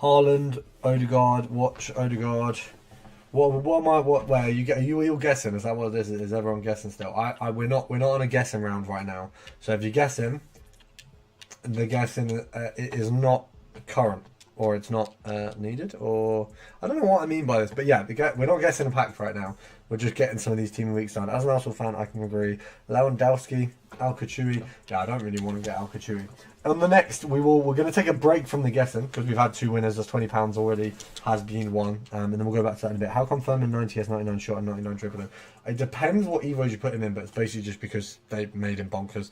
Haaland, Odegaard, watch Odegaard. Where are you all guessing? Is that what it is? Is everyone guessing still? We're not on a guessing round right now. So if you're guessing, the guessing it is not current, or it's not needed, or I don't know what I mean by this, but yeah, we're not guessing a pack right now. We're just getting some of these Team of the Weeks done. As an Arsenal fan, I can agree. Lewandowski, Al-Kachui. Yeah, I don't really want to get Al-Kachui. On the next, we're going to take a break from the guessing because we've had 2 winners. There's £20 already has been won, and then we'll go back to that in a bit. How come Furman 90 has 99 shot and 99 dribbling? It depends what Evos you put him in, but it's basically just because they made him bonkers.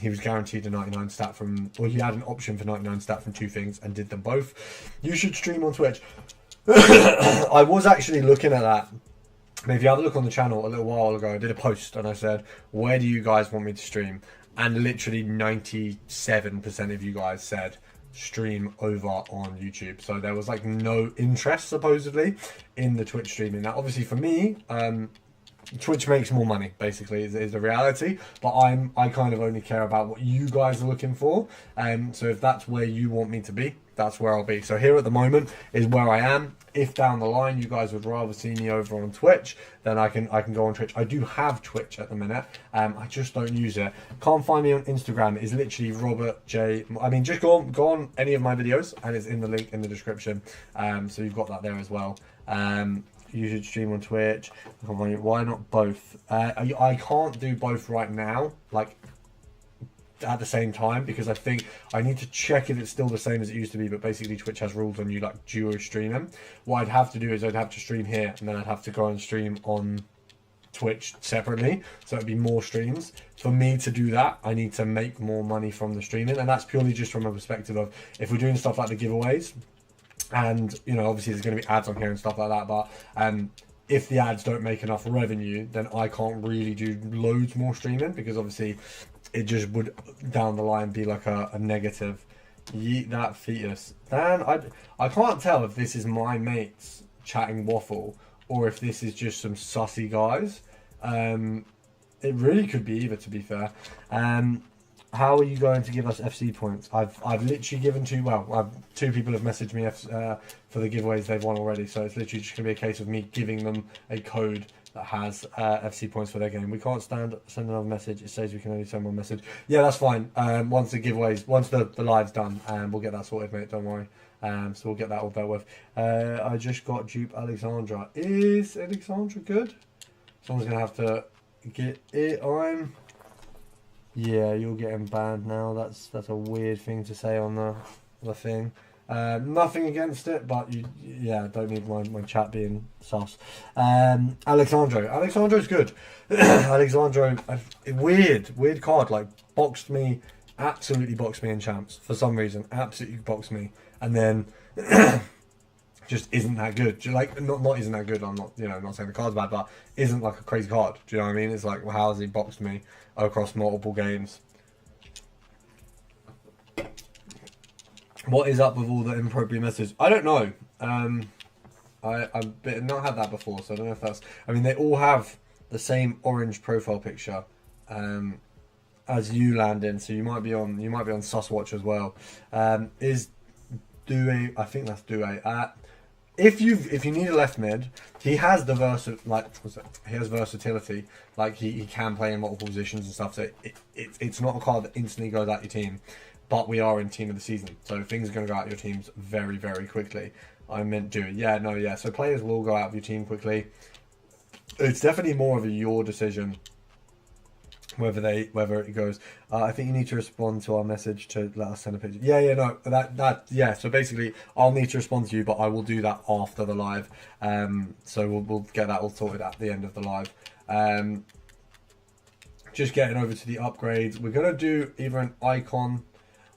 He was guaranteed a 99 stat from, or he had an option for 99 stat from 2 things and did them both. You should stream on Twitch. I was actually looking at that. If you have a look on the channel a little while ago, I did a post and I said, where do you guys want me to stream? And literally 97% of you guys said stream over on YouTube. So there was like no interest supposedly in the Twitch streaming. Now obviously for me, Twitch makes more money, basically, is the reality. But I kind of only care about what you guys are looking for. So if that's where you want me to be, that's where I'll be. So here at the moment is where I am. If down the line you guys would rather see me over on Twitch, then I can go on Twitch. I do have Twitch at the minute. I just don't use it. Can't find me on Instagram. It's literally Robert J. I mean, just go on any of my videos, and it's in the link in the description. So you've got that there as well. You should stream on Twitch. Why not both? I can't do both right now, like at the same time, because I think I need to check if it's still the same as it used to be. But basically Twitch has rules on you like duo streaming. What I'd have to do is I'd have to stream here, and then I'd have to go and stream on Twitch separately, so it'd be more streams. For me to do that, I need to make more money from the streaming, and that's purely just from a perspective of if we're doing stuff like the giveaways. And, you know, obviously there's going to be ads on here and stuff like that, but if the ads don't make enough revenue, then I can't really do loads more streaming, because obviously it just would, down the line, be like a negative. Yeet that fetus. Dan, I can't tell if this is my mates chatting waffle, or if this is just some sussy guys. It really could be either, to be fair. how are you going to give us FC points? I've literally given two people have messaged me for the giveaways they've won already. So it's literally just going to be a case of me giving them a code that has FC points for their game. We can't send another message. It says we can only send one message. Yeah, that's fine. Once the live's done, we'll get that sorted, mate. Don't worry. So we'll get that all dealt with. I just got dupe Alexandra. Is Alexandra good? Someone's going to have to get it on. Yeah, you're getting banned now. That's a weird thing to say on the thing. Nothing against it, but don't need my chat being sus. Alexandro's good. Alexandro, weird card. Like absolutely boxed me in champs for some reason. Absolutely boxed me, and then just isn't that good. Like not isn't that good. I'm not not saying the card's bad, but isn't like a crazy card. Do you know what I mean? It's like, well, how has he boxed me across multiple games? What is up with all the inappropriate messages? I don't know. I've not had that before, so I don't know if that's. I mean, they all have the same orange profile picture as you, Landon. So you might be on Sus Watch as well. Is Due? I think that's Due. If you need a left mid, he has the versatility. Like he can play in multiple positions and stuff. So it's not a card that instantly goes out your team. But we are in team of the season, so things are going to go out your teams very, very quickly. I meant do it. Yeah. So players will go out of your team quickly. It's definitely more of your decision whether it goes. I think you need to respond to our message to let us send a picture. Yeah. So basically, I'll need to respond to you, but I will do that after the live. So we'll get that all sorted at the end of the live. Just getting over to the upgrades. We're gonna do either an icon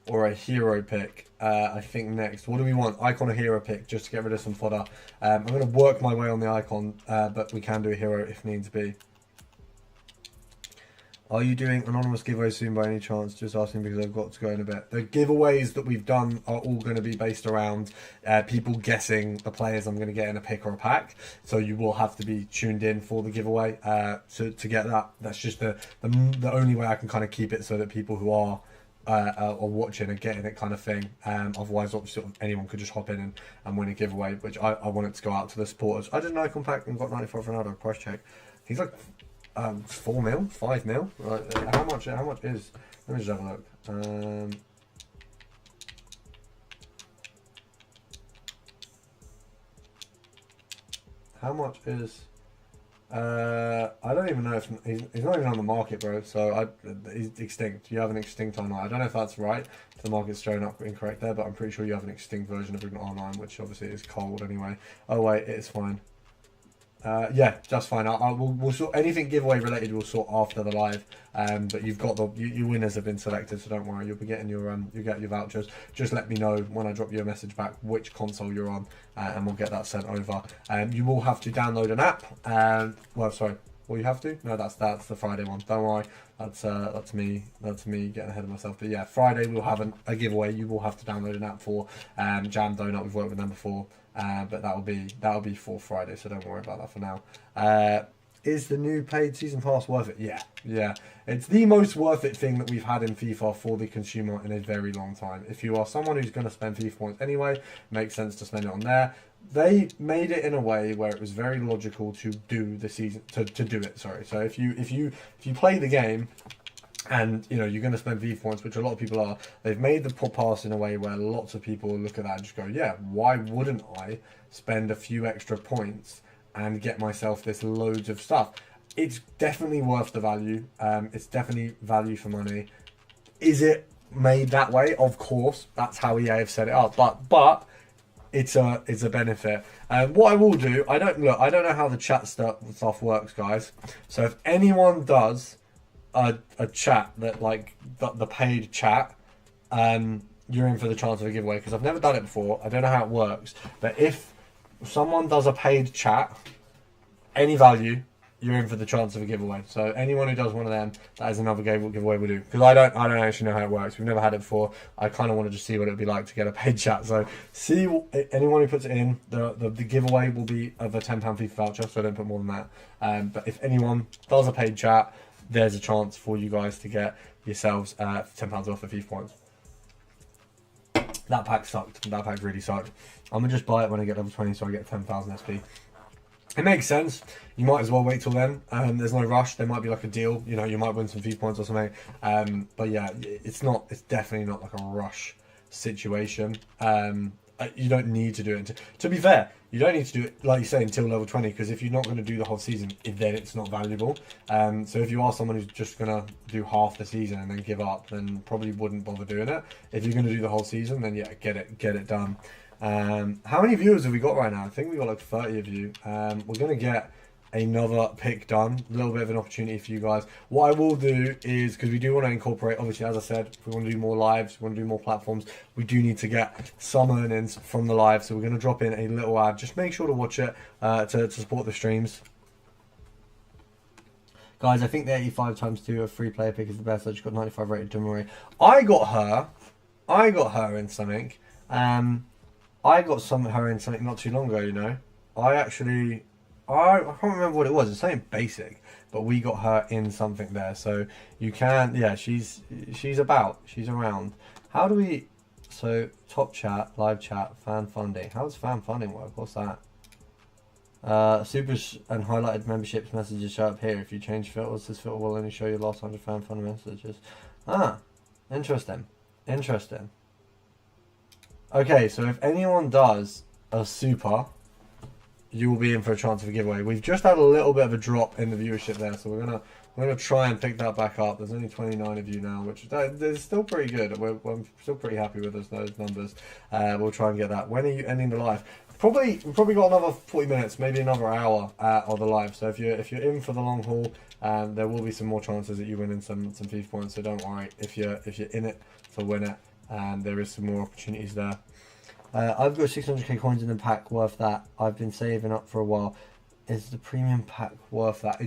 or a hero pick, I think next. What do we want? Icon or hero pick, just to get rid of some fodder. I'm going to work my way on the icon, but we can do a hero if needs be. Are you doing anonymous giveaways soon by any chance? Just asking because I've got to go in a bit. The giveaways that we've done are all going to be based around people guessing the players I'm going to get in a pick or a pack. So you will have to be tuned in for the giveaway to get that. That's just the only way I can kind of keep it so that people who are watching and getting it, kind of thing. Otherwise, obviously, anyone could just hop in and win a giveaway, which I want it to go out to the supporters. I did an icon pack and got 94 Ronaldo. Price check. He's like 4 mil, 5 mil. How much is? Let me just have a look. How much is? I don't even know if he's not even on the market, bro. So he's extinct. You have an extinct R9. I don't know if that's right. The market's showing up incorrect there, but I'm pretty sure you have an extinct version of an R9, which obviously is cold anyway. Oh wait, it's fine. Yeah, just fine. We'll sort anything giveaway related. We'll sort after the live. But you've got your winners have been selected, so don't worry. You'll be getting your you get your vouchers. Just let me know when I drop you a message back which console you're on, and we'll get that sent over. You will have to download an app. Well, sorry. Well, you have to? No, that's the Friday one. Don't worry. That's me getting ahead of myself. But yeah, Friday we'll have a giveaway. You will have to download an app for Jam Donut. We've worked with them before. But that'll be for Friday, so don't worry about that for now. Is the new paid season pass worth it? Yeah. It's the most worth it thing that we've had in FIFA for the consumer in a very long time. If you are someone who's going to spend FIFA points anyway, makes sense to spend it on there. They made it in a way where it was very logical to do the season to do it. Sorry. So if you play the game, and you're going to spend FIFA points, which a lot of people are. They've made the pass in a way where lots of people look at that and just go, yeah, why wouldn't I spend a few extra points and get myself this loads of stuff? It's definitely worth the value. It's definitely value for money. Is it made that way? Of course, that's how EA have set it up. But it's a benefit. What I will do, I don't know how the chat stuff works, guys. So if anyone does a chat that the paid chat, you're in for the chance of a giveaway, because I've never done it before. I don't know how it works, but if someone does a paid chat, any value, you're in for the chance of a giveaway. So anyone who does one of them, that is another giveaway we'll do, because I don't actually know how it works. We've never had it before. I kind of want to just see what it would be like to get a paid chat. So see anyone who puts it in, the giveaway will be of a £10 FIFA voucher, so don't put more than that. But if anyone does a paid chat, there's a chance for you guys to get yourselves £10 off of FIFA points. That pack sucked. That pack really sucked. I'm going to just buy it when I get level 20 so I get 10,000 SP. It makes sense. You might as well wait till then. There's no rush. There might be like a deal. You know, you might win some FIFA points or something. But yeah, it's definitely not like a rush situation. You don't need to do it. To be fair, you don't need to do it, like you say, until level 20, because if you're not going to do the whole season, then it's not valuable. So if you are someone who's just going to do half the season and then give up, then probably wouldn't bother doing it. If you're going to do the whole season, then yeah, get it done. How many viewers have we got right now? I think we got like 30 of you. We're going to get another pick done. A little bit of an opportunity for you guys. What I will do is, because we do want to incorporate, obviously, as I said, if we want to do more lives, we want to do more platforms, we do need to get some earnings from the live. So we're going to drop in a little ad. Just make sure to watch it to support the streams. Guys, I think the 85 times 2 of free player pick is the best. I just got 95 rated, don't worry. I got her in something. I got her in something not too long ago, you know. I can't remember what it was. It's something basic, but we got her in something there. So you can, yeah, she's around. How do we, so top chat, live chat, fan funding. How does fan funding work? What's that? Supers and highlighted memberships messages show up here. If you change filters, this filter will only show you the last 100 fan funding messages. Ah, interesting. Interesting. Okay, so if anyone does a super, you will be in for a chance of a giveaway. We've just had a little bit of a drop in the viewership there, so we're gonna try and pick that back up. There's only 29 of you now, which is still pretty good. I'm still pretty happy with those numbers. We'll try and get that. When are you ending the live? We've probably got another 40 minutes, maybe another hour of the live. So if you're in for the long haul, there will be some more chances that you win in some FIFA points. So don't worry if you're in it to win it. There is some more opportunities there. I've got 600k coins in the pack worth that. I've been saving up for a while. Is the premium pack worth that?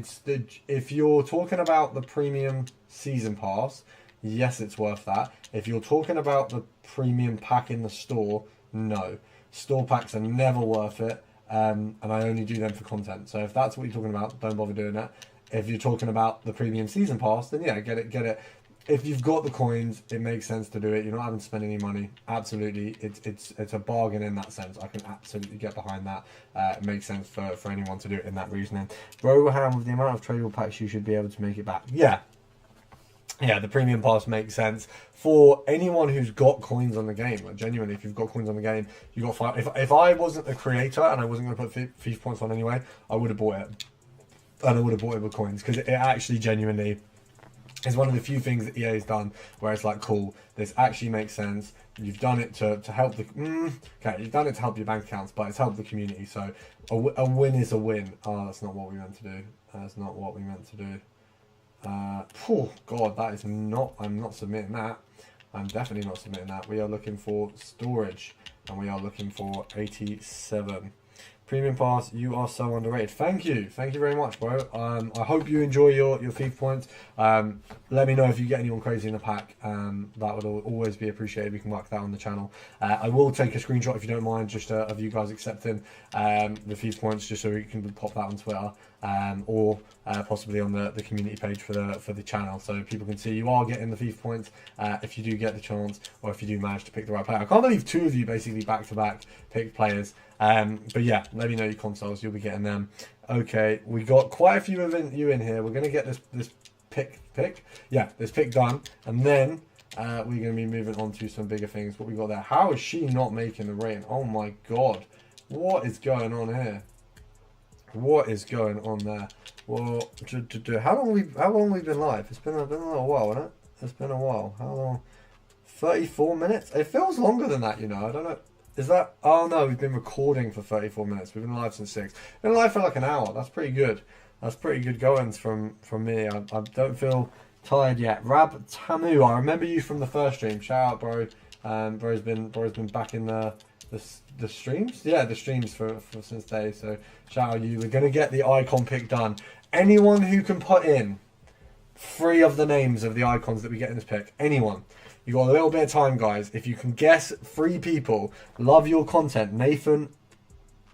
If you're talking about the premium season pass, yes, it's worth that. If you're talking about the premium pack in the store, no. Store packs are never worth it, and I only do them for content. So if that's what you're talking about, don't bother doing that. If you're talking about the premium season pass, then yeah, get it. If you've got the coins, it makes sense to do it. You're not having to spend any money. Absolutely, it's a bargain in that sense. I can absolutely get behind that. It makes sense for anyone to do it in that reasoning. Broham, with the amount of tradable packs, you should be able to make it back. Yeah, the premium pass makes sense for anyone who's got coins on the game. Like, genuinely, if you've got coins on the game, you got 5. If I wasn't a creator and I wasn't going to put FIFA points on anyway, I would have bought it, and I would have bought it with coins, because it actually genuinely. It's one of the few things that EA has done where it's like, cool, this actually makes sense. You've done it to help the you've done it to help your bank accounts, but it's helped the community. So a win is a win. Oh, that's not what we meant to do. That's not what we meant to do. Oh God, that is not. I'm not submitting that. I'm definitely not submitting that. We are looking for storage, and we are looking for 87. Premium pass, you are so underrated. Thank you very much, bro. I hope you enjoy your FIFA points. Let me know if you get anyone crazy in the pack. That would always be appreciated. We can work that on the channel. I will take a screenshot if you don't mind, just of you guys accepting the FIFA points, just so we can pop that on Twitter, or possibly on the community page for the channel, so people can see you are getting the FIFA points if you do get the chance, or if you do manage to pick the right player. I can't believe 2 of you basically back-to-back pick players. But yeah, let me know your consoles. You'll be getting them. Okay, we got quite a few of you in here. We're gonna get this pick done, and then we're gonna be moving on to some bigger things. What we got there? How is she not making the rating? Oh my God, what is going on here? What is going on there? Well, how long we been live? It's been a little while, hasn't it? It's been a while. How long? 34 minutes. It feels longer than that, you know. I don't know. Is that? Oh no, we've been recording for 34 minutes. We've been live since 6. Been live for like an hour. That's pretty good. That's pretty good goings from me. I don't feel tired yet. Rab Tamu, I remember you from the first stream. Shout out, bro. Bro's been back in the streams. Yeah, the streams for since day. So shout out you. We're gonna get the icon pick done. Anyone who can put in 3 of the names of the icons that we get in this pick. Anyone. You got a little bit of time, guys. If you can guess 3 people, love your content. Nathan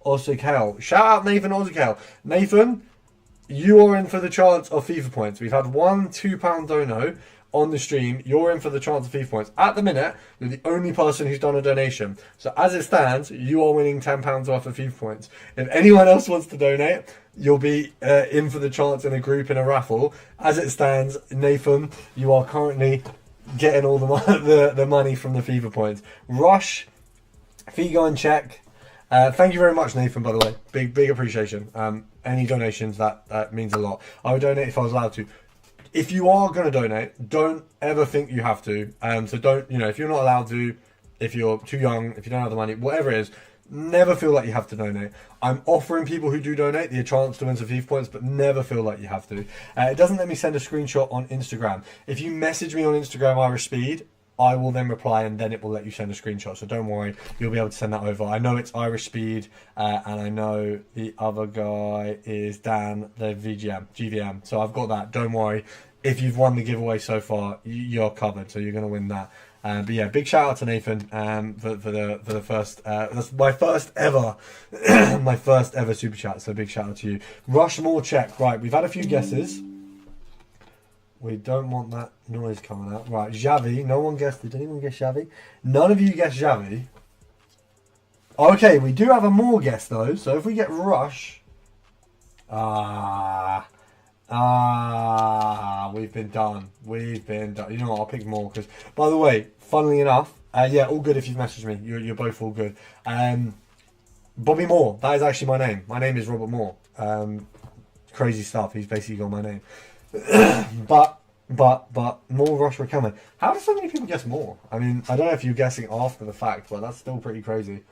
Ozikel. Shout out Nathan Ozikel. Nathan, you are in for the chance of FIFA points. We've had one £2 dono on the stream. You're in for the chance of FIFA points. At the minute, you're the only person who's done a donation. So as it stands, you are winning £10 worth of FIFA points. If anyone else wants to donate, you'll be in for the chance in a group in a raffle. As it stands, Nathan, you are currently getting all the money from the FIFA points. Rush, Figo and Check. Thank you very much, Nathan, by the way. Big appreciation. Any donations, that means a lot. I would donate if I was allowed to. If you are going to donate, don't ever think you have to. So don't, if you're not allowed to, if you're too young, if you don't have the money, whatever it is, never feel like you have to donate. I'm offering people who do donate the chance to win some FIFA points, but never feel like you have to. It doesn't let me send a screenshot on Instagram. If you message me on Instagram, Irish Speed, I will then reply and then it will let you send a screenshot. So don't worry, you'll be able to send that over. I know it's Irish Speed and I know the other guy is Dan, the GVM. So I've got that. Don't worry. If you've won the giveaway so far, you're covered. So you're going to win that. But yeah, big shout out to Nathan for the first. That's my first ever, my first ever super chat. So big shout out to you. Rushmore check. Right, we've had a few guesses. We don't want that noise coming out. Right, Xavi. No one guessed. Did anyone guess Xavi? None of you guessed Xavi. Okay, we do have a more guess though. So if we get Rush, we've been done. We've been done. You know what? I'll pick more because, by the way, funnily enough, yeah, all good if you've messaged me. You're both all good. Bobby Moore. That is actually my name. My name is Robert Moore. Crazy stuff. He's basically got my name. but more Rush were coming. How do so many people guess more? I mean, I don't know if you're guessing after the fact, but that's still pretty crazy.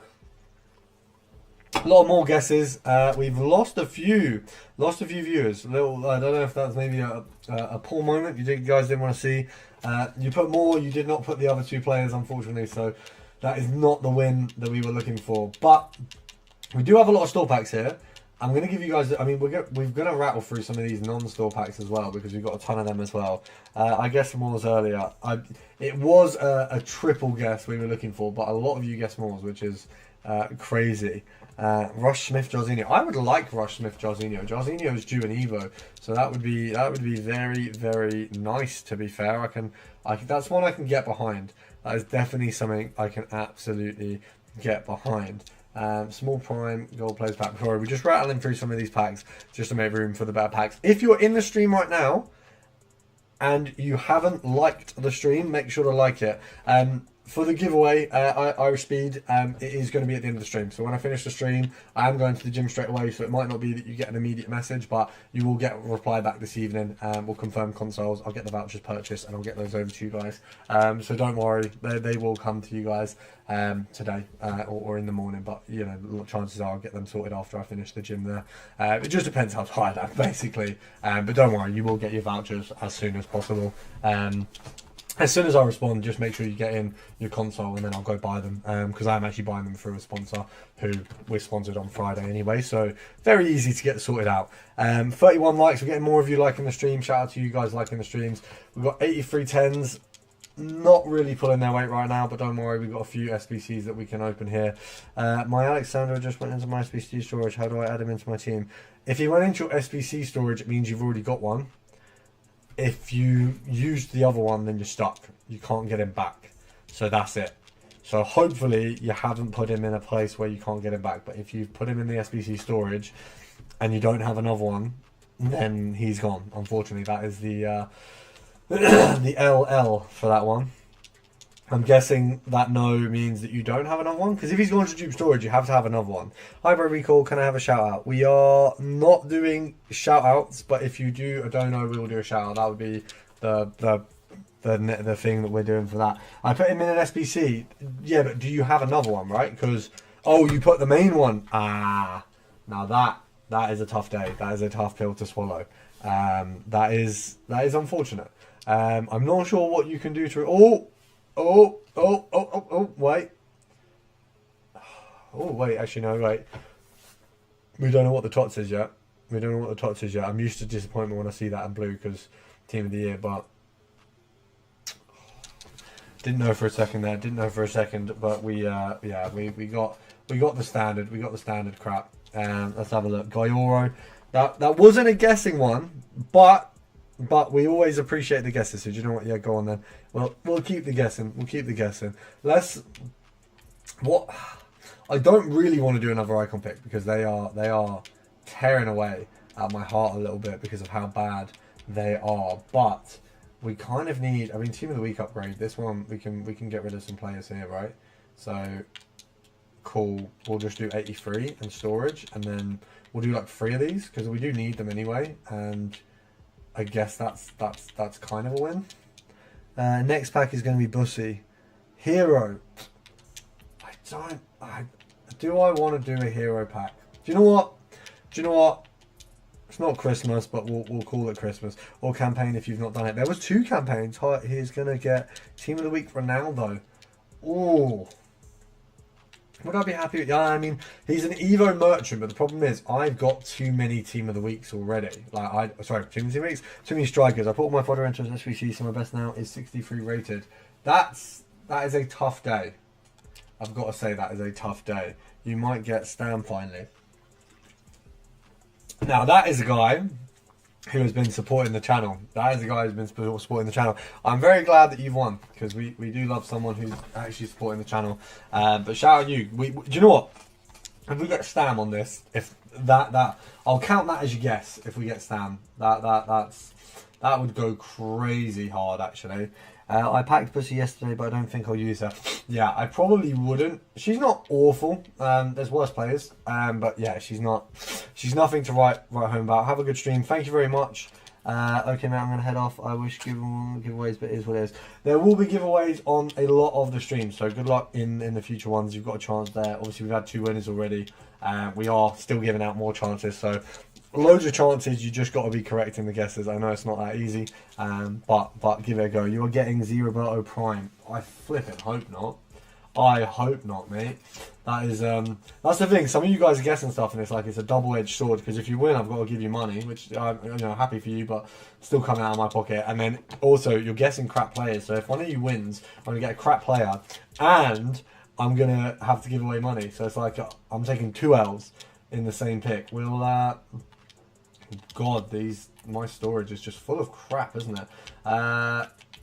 A lot more guesses. We've lost a few viewers. I don't know if that's maybe a poor moment you guys didn't want to see. You put more. You did not put the other two players, unfortunately. So that is not the win that we were looking for. But we do have a lot of store packs here. I'm going to give you guys, I mean, we're going to rattle through some of these non-store packs as well, because we've got a ton of them as well. I guessed Moors earlier. It was a triple guess we were looking for, but a lot of you guessed Moors, which is crazy. Rush Smith Jorginho. I would like Rush Smith Jorginho. Jorginho is due an Evo, so that would be very, very nice, to be fair. That's one I can get behind. That is definitely something I can absolutely get behind. Small prime gold players pack. Sorry, we're just rattling through some of these packs just to make room for the better packs. If you're in the stream right now and you haven't liked the stream, make sure to like it. For the giveaway, Irish Speed, it is going to be at the end of the stream. So when I finish the stream, I am going to the gym straight away. So it might not be that you get an immediate message, but you will get a reply back this evening. We'll confirm consoles. I'll get the vouchers purchased and I'll get those over to you guys. So don't worry, they will come to you guys today or in the morning. But you know, chances are I'll get them sorted after I finish the gym there. It just depends how tired I am, basically. But don't worry, you will get your vouchers as soon as possible. As soon as I respond, just make sure you get in your console and then I'll go buy them, because I'm actually buying them through a sponsor who we're sponsored on Friday anyway, so very easy to get sorted out. 31 likes, we're getting more of you liking the stream. Shout out to you guys liking the streams. We've got 83 10s, not really pulling their weight right now, but don't worry, we've got a few SBCs that we can open here. My Alexander just went into my SBC storage. How do I add him into my team? If he went into your SBC storage, it means you've already got one. If you used the other one, then you're stuck. You can't get him back. So that's it. So hopefully you haven't put him in a place where you can't get him back. But if you've put him in the SBC storage and you don't have another one, then he's gone. Unfortunately, that is the the LL for that one. I'm guessing that no means that you don't have another one, because if he's gone to Dupe Storage, you have to have another one. Hi, Bro Recall, can I have a shout out? We are not doing shout outs, but if you do a dono, we will do a shout out. That would be the thing that we're doing for that. I put him in an SBC. Yeah, but do you have another one, right? Because, oh, you put the main one. Ah, now that is a tough day. That is a tough pill to swallow. That is unfortunate. I'm not sure what you can do to... wait. Oh, wait, actually, no, wait. We don't know what the tots is yet. I'm used to disappointment when I see that in blue, because team of the year, but... Didn't know for a second there, but we got the standard crap. Let's have a look. Gaioro, That wasn't a guessing one, but we always appreciate the guesses. So do you know what? Yeah, go on then. Well, we'll keep the guessing. We'll keep the guessing. What? I don't really want to do another icon pick because they are tearing away at my heart a little bit because of how bad they are. But we kind of need. I mean, team of the week upgrade. This one we can get rid of some players here, right? So cool. We'll just do 83 and storage, and then we'll do like 3 of these because we do need them anyway. And I guess that's kind of a win. Next pack is going to be Bussy. Hero. Do I want to do a hero pack? Do you know what? It's not Christmas, but we'll call it Christmas. Or campaign if you've not done it. There was 2 campaigns. He's going to get Team of the Week Ronaldo. Ooh. Would I be happy with? Yeah, I mean, he's an Evo merchant, but the problem is I've got too many Team of the Weeks already. Team of the Weeks, too many strikers. I put all my fodder into SVC, so my best now is 63 rated. That is a tough day. I've got to say that is a tough day. You might get Stam finally. Now that is a guy who has been supporting the channel. That is a guy who's been supporting the channel. I'm very glad that you've won because we do love someone who's actually supporting the channel. But shout out you. Do you know what? If we get Stam on this, if that I'll count that as your guess. If we get Stam, that would go crazy hard actually. I packed Pussy yesterday, but I don't think I'll use her. Yeah, I probably wouldn't. She's not awful. There's worse players. But yeah, she's nothing to write home about. Have a good stream. Thank you very much. Okay, man, I'm going to head off. I wish giveaways, but it is what it is. There will be giveaways on a lot of the streams, so good luck in the future ones. You've got a chance there. Obviously, we've had 2 winners already. We are still giving out more chances, so loads of chances. You just got to be correcting the guesses. I know it's not that easy, but give it a go. You are getting Zeroberto Prime. I flipping hope not. I hope not, mate. That is that's the thing. Some of you guys are guessing stuff, and it's like it's a double-edged sword. Because if you win, I've got to give you money, which I'm happy for you, but still coming out of my pocket. And then also you're guessing crap players. So if one of you wins, I'm gonna get a crap player, and I'm gonna have to give away money. So it's like I'm taking 2 L's in the same pick. We'll God, my storage is just full of crap, isn't it?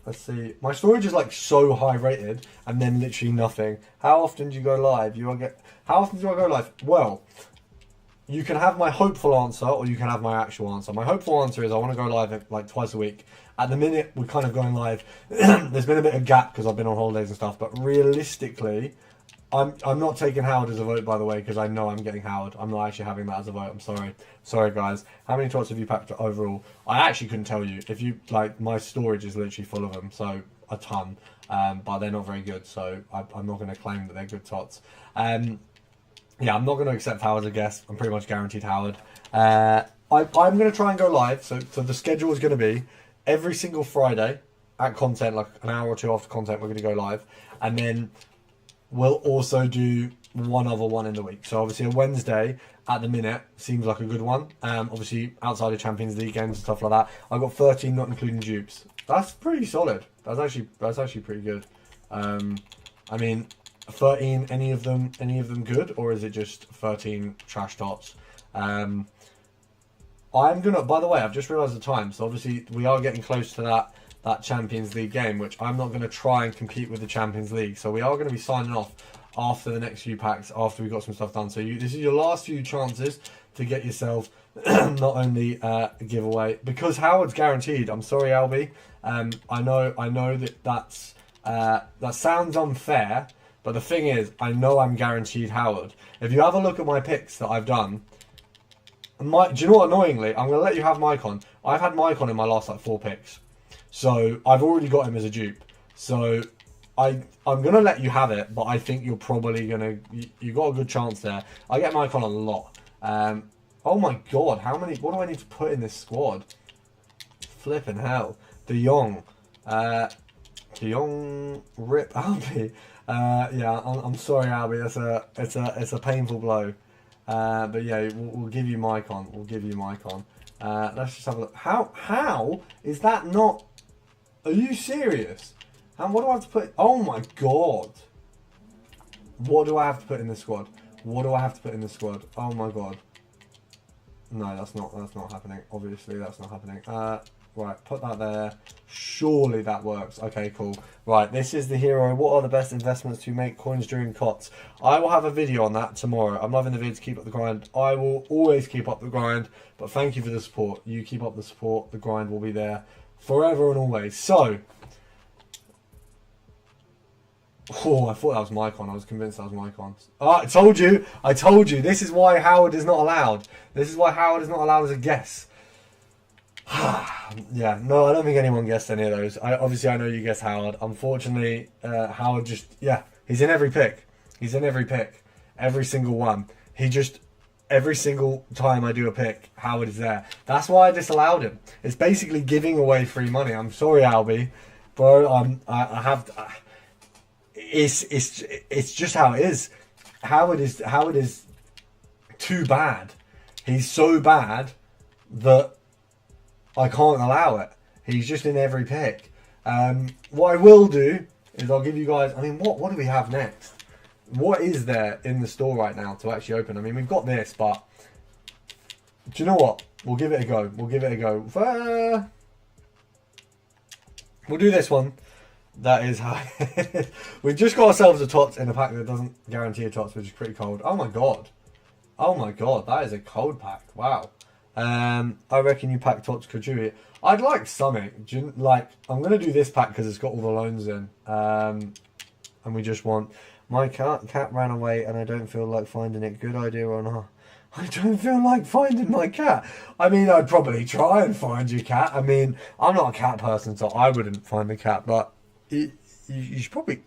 Let's see. My storage is like so high rated, and then literally nothing. How often do you go live? How often do I go live? Well, you can have my hopeful answer, or you can have my actual answer. My hopeful answer is I want to go live like twice a week. At the minute, we're kind of going live. There's been a bit of gap because I've been on holidays and stuff, but realistically, I'm not taking Howard as a vote, by the way, because I know I'm getting Howard. I'm not actually having that as a vote. I'm sorry. Sorry, guys. How many tots have you packed overall? I actually couldn't tell you. If you, like, my storage is literally full of them, so a ton. But they're not very good, so I'm not going to claim that they're good tots. Yeah, I'm not going to accept Howard as a guest. I'm pretty much guaranteed Howard. I'm going to try and go live. So the schedule is going to be every single Friday at content, like an hour or 2 after content, we're going to go live. And then we'll also do one other one in the week. So obviously a Wednesday at the minute seems like a good one. Obviously outside of Champions League games and stuff like that. I've got 13, not including dupes. That's pretty solid. That's actually pretty good. I mean, 13, any of them good, or is it just 13 trash tots? I'm gonna. By the way, I've just realised the time. So obviously we are getting close to that Champions League game, which I'm not going to try and compete with the Champions League. So we are going to be signing off after the next few packs, after we got some stuff done. So this is your last few chances to get yourself not only a giveaway, because Howard's guaranteed. I'm sorry, Albie. I know that sounds unfair, but the thing is, I know I'm guaranteed Howard. If you have a look at my picks that I've done, do you know what, annoyingly, I'm going to let you have Mycon. I've had Mycon in my last like 4 picks. So I've already got him as a dupe. So I'm going to let you have it, but I think you're probably going to... You got a good chance there. I get Mycon a lot. Oh my god, what do I need to put in this squad? Flipping hell. De Jong. De Jong, rip Albie. Yeah, I'm sorry, Albie. It's a painful blow. But yeah, we'll give you Mycon. We'll give you Mycon. Let's just have a look. How is that not... Are you serious? And what do I have to put... Oh my god. What do I have to put in this squad? What do I have to put in this squad? Oh my god. No, that's not happening. Obviously, that's not happening. Right, put that there. Surely that works. Okay, cool. Right, this is the hero. What are the best investments to make coins during COTS? I will have a video on that tomorrow. I'm loving the video to keep up the grind. I will always keep up the grind, but thank you for the support. You keep up the support. The grind will be there forever and always. So, oh, I thought that was my icon. I was convinced that was my icon. Oh, I told you. This is why Howard is not allowed. This is why Howard is not allowed as a guess. Yeah, no, I don't think anyone guessed any of those. Obviously, I know you guessed Howard. Unfortunately, Howard just, yeah, he's in every pick. He's in every pick. Every single one. Every single time I do a pick, Howard is there. That's why I disallowed him. It's basically giving away free money. I'm sorry, Albie. Bro, it's just how it is. Howard is too bad. He's so bad that I can't allow it. He's just in every pick. What I will do is I'll give you guys, I mean, what do we have next? What is there in the store right now to actually open? I mean, we've got this, but do you know what? We'll give it a go. We'll give it a go. We'll do this one. That is how we've just got ourselves a TOTS in a pack that doesn't guarantee a TOTS, which is pretty cold. Oh my god. Oh my god, that is a cold pack. Wow. I reckon you pack TOTS Kajui. I'd like something. Like, I'm going to do this pack because it's got all the loans in. And we just want... My cat ran away and I don't feel like finding it. Good idea or not? I don't feel like finding my cat. I mean, I'd probably try and find your cat. I mean, I'm not a cat person, so I wouldn't find the cat. But you should probably,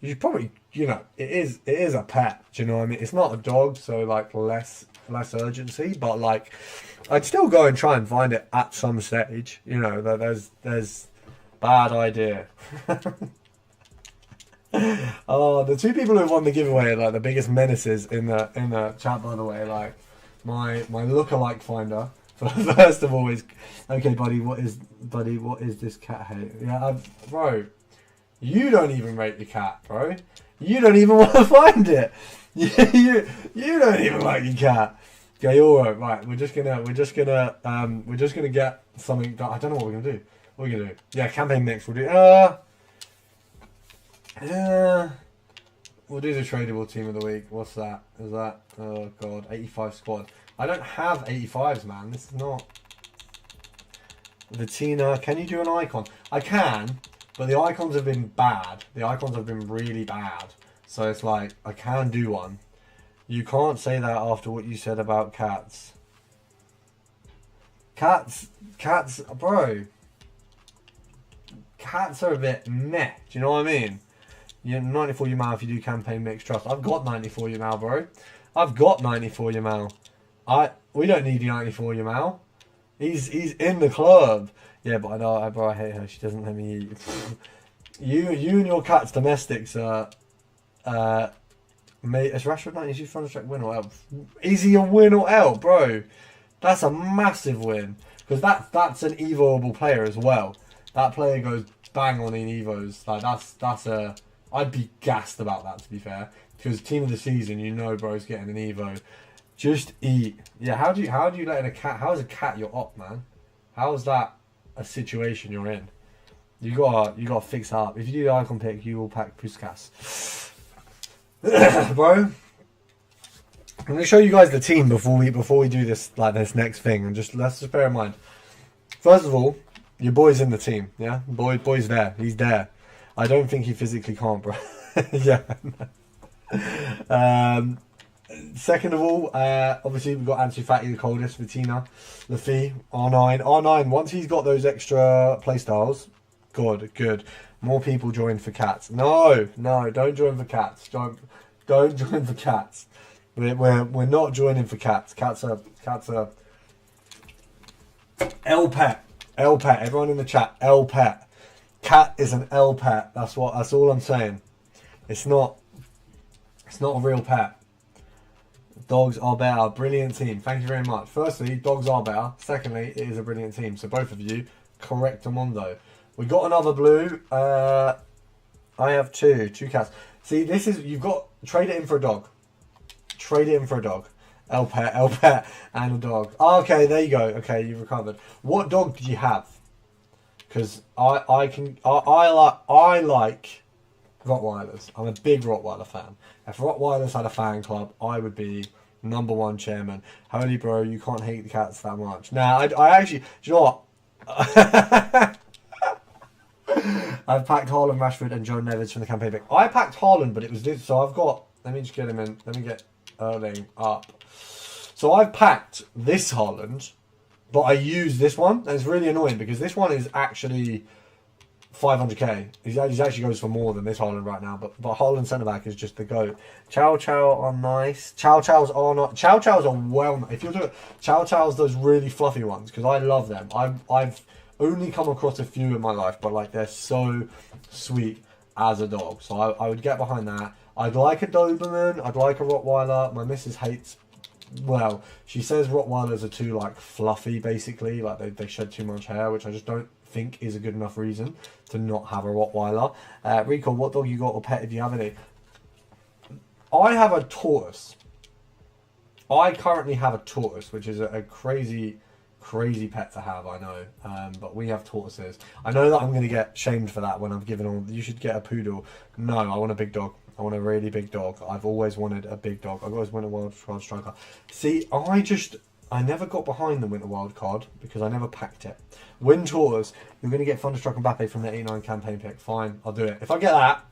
you know, it is a pet. Do you know what I mean? It's not a dog, so like less urgency. But like, I'd still go and try and find it at some stage. You know, there's bad idea. Oh, the two people who won the giveaway are like the biggest menaces in the chat, by the way. Like my lookalike finder. First of all, is okay, buddy. What is this cat hate? Yeah, bro. You don't even rate your cat, bro. You don't even want to find it. You don't even like your cat. Okay, alright, right. We're just gonna get something. I don't know what we're gonna do. What are we gonna do? Yeah, campaign mix. We'll do. We'll do the tradable team of the week. What's that? Is that? Oh god, 85 squad. I don't have 85s, man. This is not. Vitina, can you do an icon? I can, but the icons have been bad. The icons have been really bad. So it's like, I can do one. You can't say that after what you said about cats. Cats, bro. Cats are a bit meh. Do you know what I mean? You're 94 Yamal if you do campaign mix trust. I've got 94 Yamal, bro. I've got 94 Yamal. We don't need 94 Yamal. He's in the club. Yeah, but I know, bro, I hate her. She doesn't let me eat. you and your cat's domestics are. Mate, is Rashford 92 front strike win or L? Is he a win or L, bro? That's a massive win because that's an evoable player as well. That player goes bang on in evos. Like that's a. I'd be gassed about that, to be fair, because team of the season, you know, bro's getting an evo. Just eat. Yeah, how do you let in a cat? How is a cat your op, man? How is that a situation you're in? You gotta fix that up. If you do the icon pick, you will pack Puskas. Bro, I'm gonna show you guys the team before we do this this next thing, and let's just bear in mind. First of all, your boy's in the team, yeah. Boy's there. He's there. I don't think he physically can't, bro. Yeah. Second of all, obviously we've got Ansu Fati, the coldest, Vitina, Lafi, R9. Once he's got those extra playstyles, good. More people join for cats. No, don't join for cats. Don't join for cats. We're not joining for cats. Cats are L pet. Everyone in the chat, L pet. Cat is an L pet. That's all I'm saying. It's not a real pet. Dogs are better. Brilliant team. Thank you very much. Firstly, dogs are better. Secondly, it is a brilliant team. So both of you, correctamundo. We got another blue. I have two cats. See, this is, you've got, trade it in for a dog. El Pet, and a dog. Oh, okay, there you go. Okay, you've recovered. What dog did you have? Because I like Rottweilers. I'm a big Rottweiler fan. If Rottweilers had a fan club, I would be #1 chairman. Holy bro, you can't hate the cats that much. Now, I actually, do you know what? I've packed Haaland, Rashford, and Joe Neves from the campaign pick. I packed Haaland, but it was this. So I've got. Let me just get him in. Let me get Erling up. So I've packed this Haaland, but I use this one, and it's really annoying because this one is actually 500k. He actually goes for more than this Haaland right now, but Haaland centre back is just the GOAT. Chow Chow are nice. Chow Chows are not. Chow Chows are well. If you're doing Chow Chows, those really fluffy ones, because I love them. I've only come across a few in my life, but like they're so sweet as a dog. So I would get behind that. I'd like a Doberman. I'd like a Rottweiler. My missus hates. Well, she says Rottweilers are too like fluffy, basically. Like they shed too much hair, which I just don't think is a good enough reason to not have a Rottweiler. Rico, what dog you got or pet if you have any? I have a tortoise. I currently have a tortoise, which is a crazy pet to have, I know. But we have tortoises. I know that I'm going to get shamed for that when I'm given all. You should get a poodle. No, I want a big dog. I want a really big dog. I've always wanted a big dog. I've always wanted a wild card striker. See, I never got behind the winter wild card because I never packed it. Win tours. You're going to get Thunderstruck and Mbappe from the 89 campaign pick. Fine, I'll do it. If I get that,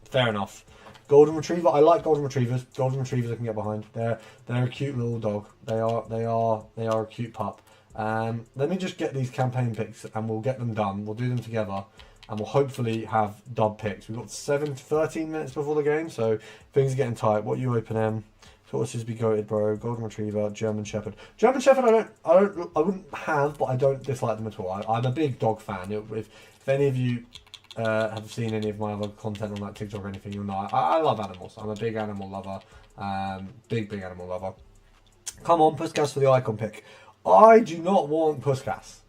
fair enough. Golden Retriever. I like Golden Retrievers. Golden Retrievers I can get behind. They're a cute little dog. They are a cute pup. Let me just get these campaign picks and we'll get them done. We'll do them together. And we'll hopefully have dub picks. We've got 13 minutes before the game, so things are getting tight. What you open them? Tortoises be goated, bro. Golden Retriever, German Shepherd. German Shepherd, I wouldn't have, but I don't dislike them at all. I'm a big dog fan. If any of you have seen any of my other content on like TikTok or anything, you'll know I love animals. I'm a big animal lover. Big animal lover. Come on, Puskas for the icon pick. I do not want Puskas.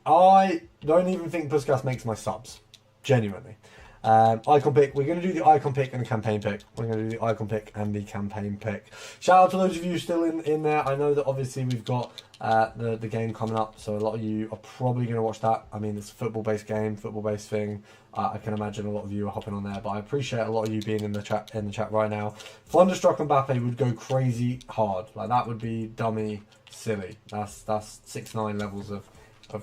I don't even think Puskas makes my subs. Genuinely. Icon pick. We're going to do the icon pick and the campaign pick. We're going to do the icon pick and the campaign pick. Shout out to those of you still in there. I know that obviously we've got the game coming up, so a lot of you are probably going to watch that. I mean, it's a football-based game, football-based thing. I can imagine a lot of you are hopping on there, but I appreciate a lot of you being in the chat right now. Thunderstruck and Mbappe would go crazy hard. Like that would be dummy silly. That's 6-9 levels of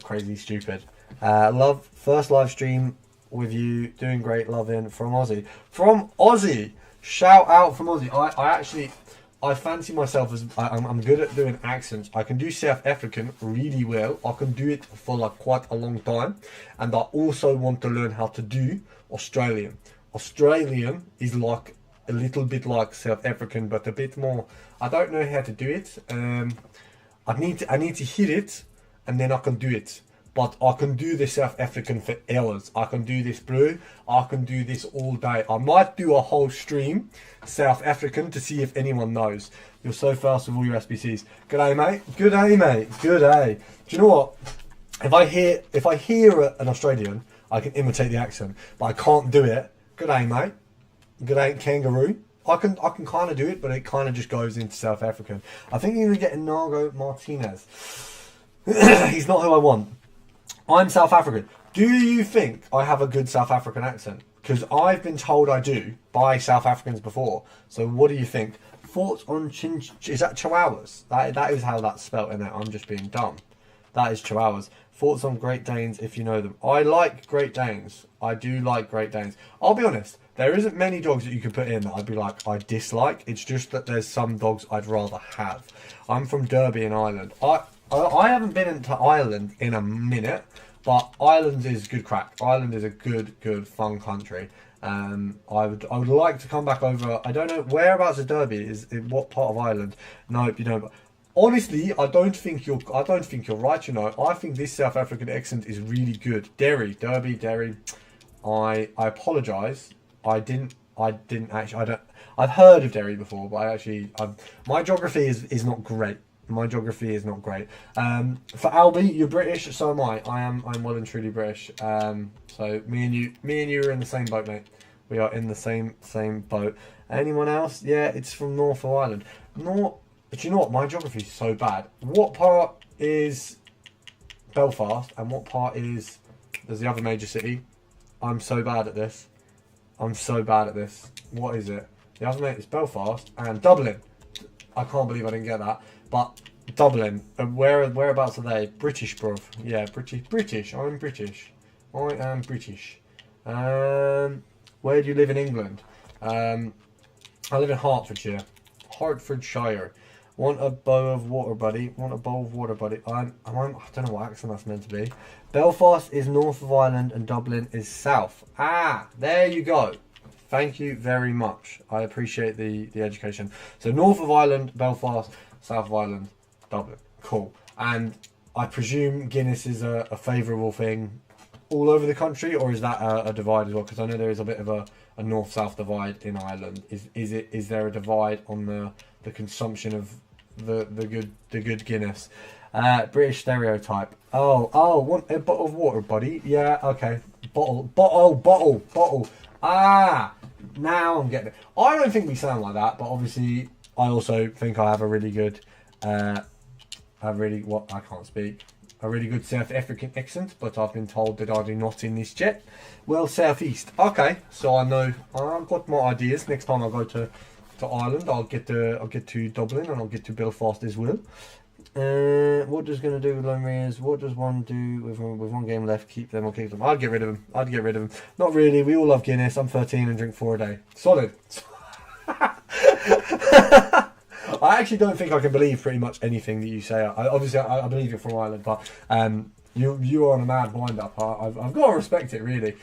crazy stupid. Love first live stream with you, doing great, loving from Aussie. Shout out from Aussie. I fancy myself as I'm good at doing accents. I can do South African really well. I can do it for like quite a long time, and I also want to learn how to do Australian. Australian is like a little bit like South African, but a bit more. I don't know how to do it. I need to hit it, and then I can do it. But I can do the South African for hours. I can do this blue. I can do this all day. I might do a whole stream South African to see if anyone knows. You're so fast with all your SBCs. Good day, mate. Good day, mate. Good day. Do you know what? If I hear an Australian, I can imitate the accent, but I can't do it. Good day, mate. Good day, kangaroo. I can kind of do it, but it kind of just goes into South African. I think you're going to get Inago Martinez. He's not who I want. I'm South African. Do you think I have a good South African accent? Because I've been told I do by South Africans before. So what do you think? Thoughts on is that Chihuahuas? That is how that's spelt in it. I'm just being dumb. That is Chihuahuas. Thoughts on Great Danes if you know them? I like Great Danes. I do like Great Danes. I'll be honest. There isn't many dogs that you could put in that I'd be like, I dislike. It's just that there's some dogs I'd rather have. I'm from Derby in Ireland. I haven't been into Ireland in a minute, but Ireland is good crack. Ireland is a good fun country. I would like to come back over. I don't know whereabouts is Derby. Is in what part of Ireland? No, you know. But honestly, I don't think you're right. You know, I think this South African accent is really good. Derby. I apologise. I didn't actually. I've heard of Derry before, but my geography is not great. My geography is not great. For Albie, you're British, so am I. I'm well and truly British. So me and you are in the same boat, mate. We are in the same boat. Anyone else? Yeah, it's from North of Ireland. But you know what? My geography is so bad. What part is Belfast and what part is... There's the other major city. I'm so bad at this. I'm so bad at this. What is it? The other major is Belfast and Dublin. I can't believe I didn't get that. But Dublin. Whereabouts are they? British, bruv. Yeah, British. I'm British. I am British. Where do you live in England? I live in Hertfordshire. Hertfordshire. Want a bowl of water, buddy? Want a bowl of water, buddy? I don't know what accent that's meant to be. Belfast is north of Ireland and Dublin is south. Ah, there you go. Thank you very much. I appreciate the education. So north of Ireland, Belfast, south of Ireland, Dublin. Cool. And I presume Guinness is a favourable thing all over the country, or is that a divide as well? Because I know there is a bit of a north-south divide in Ireland. Is there a divide on the consumption of the good Guinness? British stereotype. Oh, want a bottle of water, buddy? Yeah, okay. Bottle. Ah, now I'm getting it. I don't think we sound like that, but obviously I also think I have a really good, I can't speak. A really good South African accent, but I've been told that I do not in this jet. Well, southeast. Okay, so I know I've got my ideas. Next time I go to Ireland, I'll get to Dublin and I'll get to Belfast as well. What does going to do with lone rears? What does one do with one game left? Keep them or keep them? I'd get rid of them. Not really. We all love Guinness. I'm 13 and drink 4 a day. Solid. I actually don't think I can believe pretty much anything that you say. Obviously, I believe you're from Ireland, but you are on a mad wind-up. I've got to respect it, really.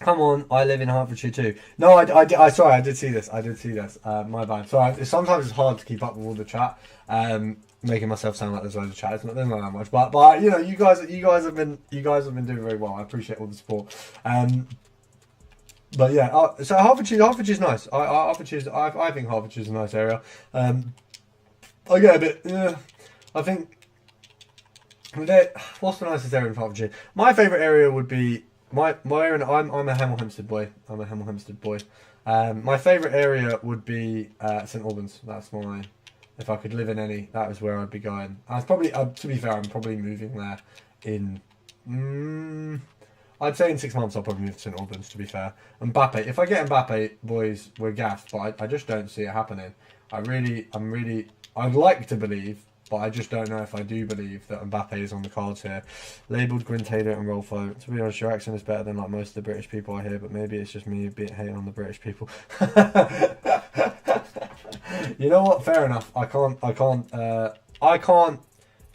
Come on, I live in Hertfordshire too. No, sorry, I did see this. My bad. Sorry, sometimes it's hard to keep up with all the chat. Making myself sound like there's loads of chat. There's not that much, but you know, you guys have been doing very well. I appreciate all the support. But yeah, so Hertfordshire's nice. I think Hertfordshire's a nice area. I get a bit. I think. What's the nicest area in Hertfordshire? My favourite area would be my area. I'm a Hemel Hempstead boy. My favourite area would be St Albans. That's my. If I could live in any, that is where I'd be going. I was probably, to be fair, I'm probably moving there in. I'd say in 6 months I'll probably move to St Albans, to be fair. Mbappe, if I get Mbappe, boys, we're gassed, but I just don't see it happening. I'd like to believe, but I just don't know if I do believe that Mbappe is on the cards here. Labelled Grintader and Rolfo. To be honest, your accent is better than like most of the British people I hear, but maybe it's just me a bit hating on the British people. You know what? Fair enough. I can't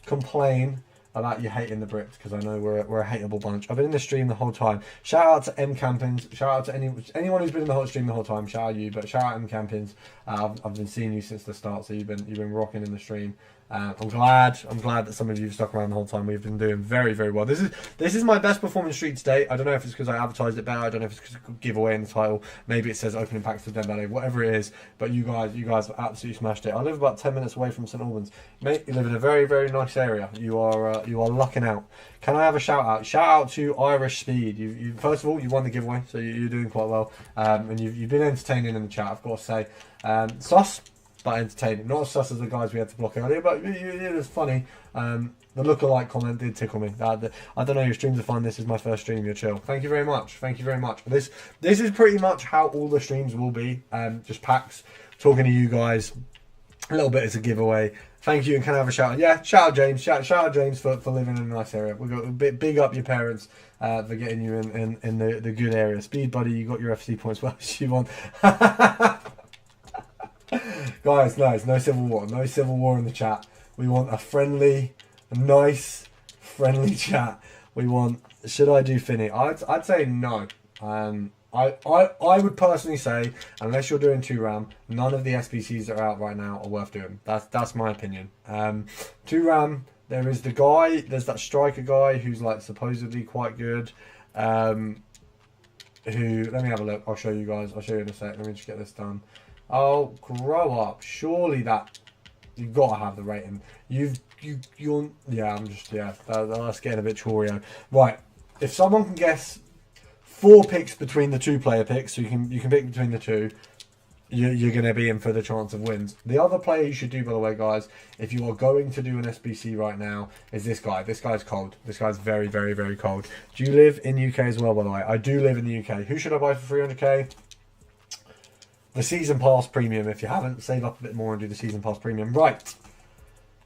complain about you hating the Brits, because I know we're a hateable bunch. I've been in the stream the whole time. Shout out to M Campins. Shout out to anyone who's been in the whole stream the whole time. Shout out you, but shout out M Campins. I've been seeing you since the start, so you've been rocking in the stream. I'm glad that some of you have stuck around the whole time. We've been doing very, very well. This is my best performance streak to date. I don't know if it's because I advertised it better. I don't know if it's because I could give away in the title. Maybe it says opening packs for Dembele. Whatever it is, but you guys have absolutely smashed it. I live about 10 minutes away from St Albans. Mate, you live in a very, very nice area. You are lucking out. Can I have a shout out? Shout out to Irish Speed. You first of all, you won the giveaway, so you're doing quite well. And you've been entertaining in the chat, I've got to say. Sus, but entertaining. Not as sus as the guys we had to block earlier, but it was funny. The lookalike comment did tickle me. I don't know, your streams are fun. This is my first stream. You're chill. Thank you very much. This is pretty much how all the streams will be. Just packs, talking to you guys. A little bit as a giveaway. Thank you, and can I have a shout out? Yeah, shout out James. Shout out James for living in a nice area. We've got a bit big up your parents for getting you in the good area. Speed buddy, you got your FC points well as you want. Guys, no civil war. No civil war in the chat. We want a friendly, nice, friendly chat. We want. Should I do Finny? I'd say no. I would personally say, unless you're doing 2-ram, none of the SBCs that are out right now are worth doing. That's my opinion. 2-ram, there's that striker guy who's like supposedly quite good. Let me have a look. I'll show you guys. I'll show you in a sec. Let me just get this done. Oh, grow up. Surely you've got to have the rating. That's getting a bit Chorio. Right. If someone can guess 4 picks between the 2 player picks, so you can pick between the 2. you're going to be in for the chance of wins. The other player you should do, by the way, guys, if you are going to do an SBC right now, is this guy. This guy's cold. This guy's very, very, very cold. Do you live in the UK as well, by the way? I do live in the UK. Who should I buy for 300k? The Season Pass Premium. If you haven't, save up a bit more and do the Season Pass Premium. Right.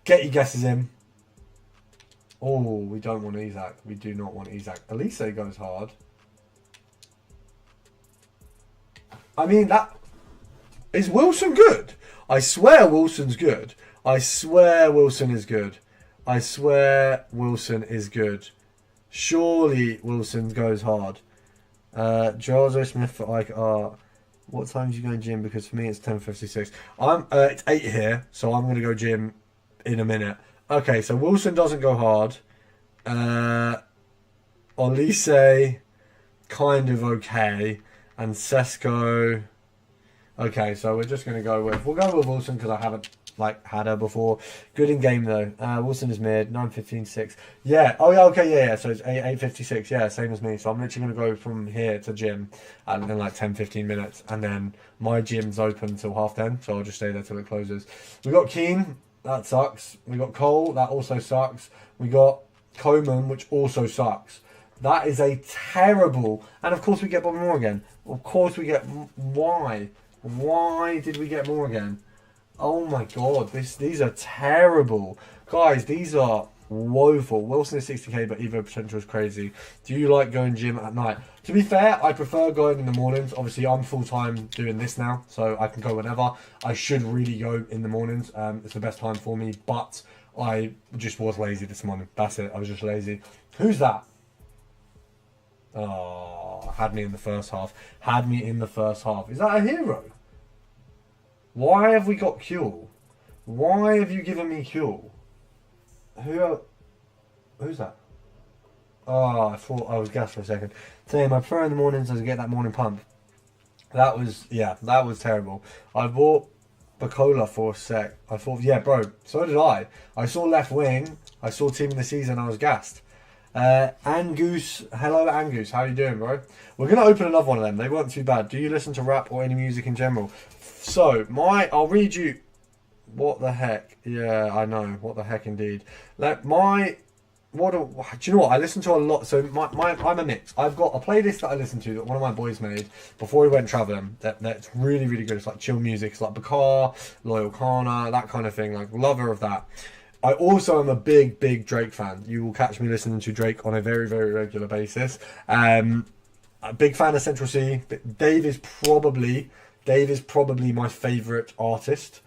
Get your guesses in. Oh, we don't want Isaac. We do not want Isaac. Elise goes hard. I mean, that... Is Wilson good? I swear Wilson's good. I swear Wilson is good. I swear Wilson is good. Surely Wilson goes hard. Giles Smith for Ike. What time do you go gym? Because for me it's 10:56. It's 8 here, so I'm gonna go gym in a minute. Okay, so Wilson doesn't go hard. Olise kind of okay, and Sesko. Okay, so we're just gonna go with Wilson because I haven't had her before. Good in game though. Wilson is mid 9:15.6. Yeah. Oh yeah. Okay. Yeah. So it's 8:56. Yeah, same as me. So I'm literally gonna go from here to gym in like 10-15 minutes, and then my gym's open till 10:30. So I'll just stay there till it closes. We got Keane. That sucks. We got Cole. That also sucks. We got Coman, which also sucks. That is a terrible. And of course we get Bobby Moore again. Of course we get. Why? Why did we get more again? Oh my god, these are terrible. Guys, these are woeful. Wilson is 60k, but Evo potential is crazy. Do you like going gym at night? To be fair, I prefer going in the mornings. Obviously, I'm full-time doing this now, so I can go whenever. I should really go in the mornings. It's the best time for me, but I just was lazy this morning. That's it. I was just lazy. Who's that? Oh, had me in the first half. Had me in the first half. Is that a hero? Why have we got Kuhl? Why have you given me Kuhl? Who's that? Oh, I thought I was gassed for a second. Same, I prefer in the mornings to get that morning pump. That was terrible. I bought Bacola for a sec. I thought, yeah, bro, so did I. I saw left wing. I saw team of the season. I was gassed. Angus, hello Angus, how you doing, bro? We're going to open another one of them. They weren't too bad. Do you listen to rap or any music in general? So, I'll read you. What the heck? Yeah, I know. What the heck indeed. Do you know what? I listen to a lot. So, I'm a mix. I've got a playlist that I listen to that one of my boys made before he went travelling. That's really, really good. It's like chill music. It's like Bakar, Loyal Kana, that kind of thing. Like, lover of that. I also am a big, big Drake fan. You will catch me listening to Drake on a very, very regular basis. A big fan of Central C. Dave is probably my favourite artist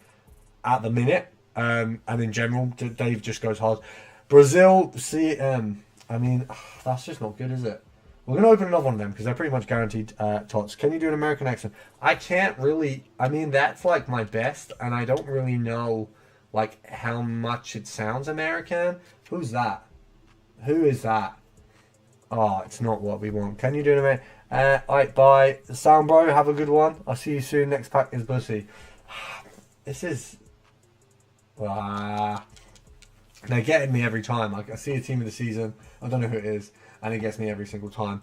at the minute. And in general, Dave just goes hard. Brazil, CM. I mean, that's just not good, is it? We're going to open another one of them because they're pretty much guaranteed tots. Can you do an American accent? I can't really. I mean, that's like my best, and I don't really know like how much it sounds American. Who's that? Who is that? Oh, it's not what we want. Can you do an American? Alright, bye. Sound bro, have a good one. I'll see you soon. Next pack is Bussy. This is... they're getting me every time. Like, I see a team of the season. I don't know who it is. And it gets me every single time.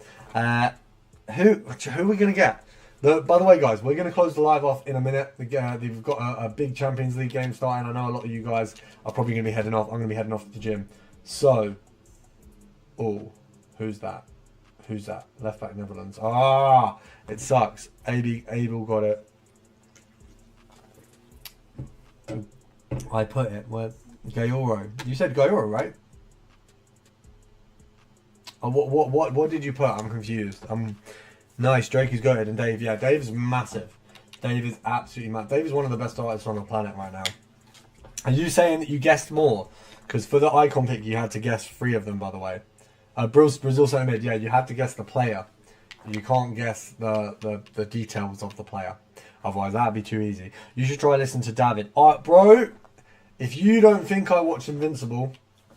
Who are we going to get? By the way, guys, we're going to close the live off in a minute. We've got a big Champions League game starting. I know a lot of you guys are probably going to be heading off. I'm going to be heading off to the gym. So, who's that? Who's that? Left back Netherlands. Ah, it sucks. Abel got it. I put it. Where? Gayoro. You said Gayoro, right? Oh, what did you put? I'm confused. Nice, Drake is goated, and Dave, yeah, Dave's massive. Dave is absolutely massive. Dave is one of the best artists on the planet right now. Are you saying that you guessed more? Because for the icon pick, you had to guess 3 of them, by the way. Brazil Center Mid, yeah, you had to guess the player. You can't guess the details of the player. Otherwise, that'd be too easy. You should try listening to David. Alright, bro, if you don't think I watch Invincible,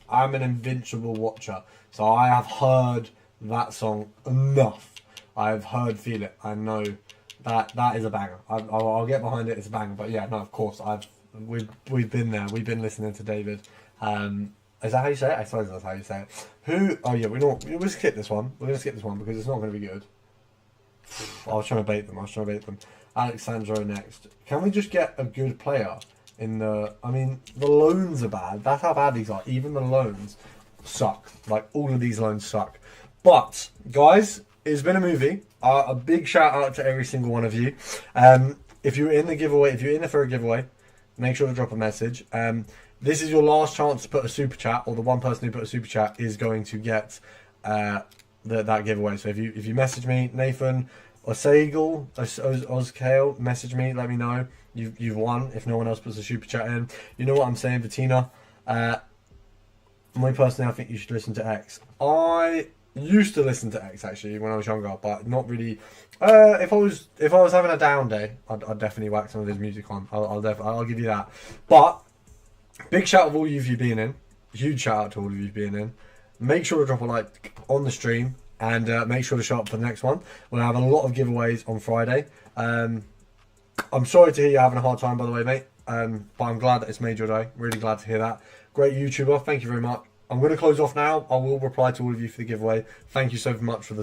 I'm an Invincible watcher. So I have heard that song enough. I've heard Feel It. I know that is a banger. I'll get behind it. It's a banger. But yeah, no, of course we've been there. We've been listening to David. Is that how you say it? I suppose that's how you say it. Who? Oh yeah, we'll skip this one. We're gonna skip this one because it's not gonna be good. I was trying to bait them. Alexandro next. Can we just get a good player in the... I mean, the loans are bad. That's how bad these are. Even the loans suck. Like, all of these loans suck. But, guys, it's been a movie. A big shout out to every single one of you. If you're in the giveaway, if you're in there for a giveaway, make sure to drop a message. This is your last chance to put a super chat, or the one person who put a super chat is going to get that giveaway. So if you message me, Nathan or Sagal, Ozkale, message me, let me know you've won. If no one else puts a super chat in, you know what I'm saying, Bettina. Me personally, I think you should listen to X. I used to listen to X actually when I was younger, but not really. If I was having a down day, I'd definitely whack some of his music on. I'll give you that. But big shout out to all of you being in. Huge shout out to all of you being in. Make sure to drop a like on the stream, and make sure to show up for the next one. We'll have a lot of giveaways on Friday. I'm sorry to hear you're having a hard time, by the way, mate. But I'm glad that it's made your day. Really glad to hear that. Great YouTuber. Thank you very much. I'm going to close off now. I will reply to all of you for the giveaway. Thank you so much for the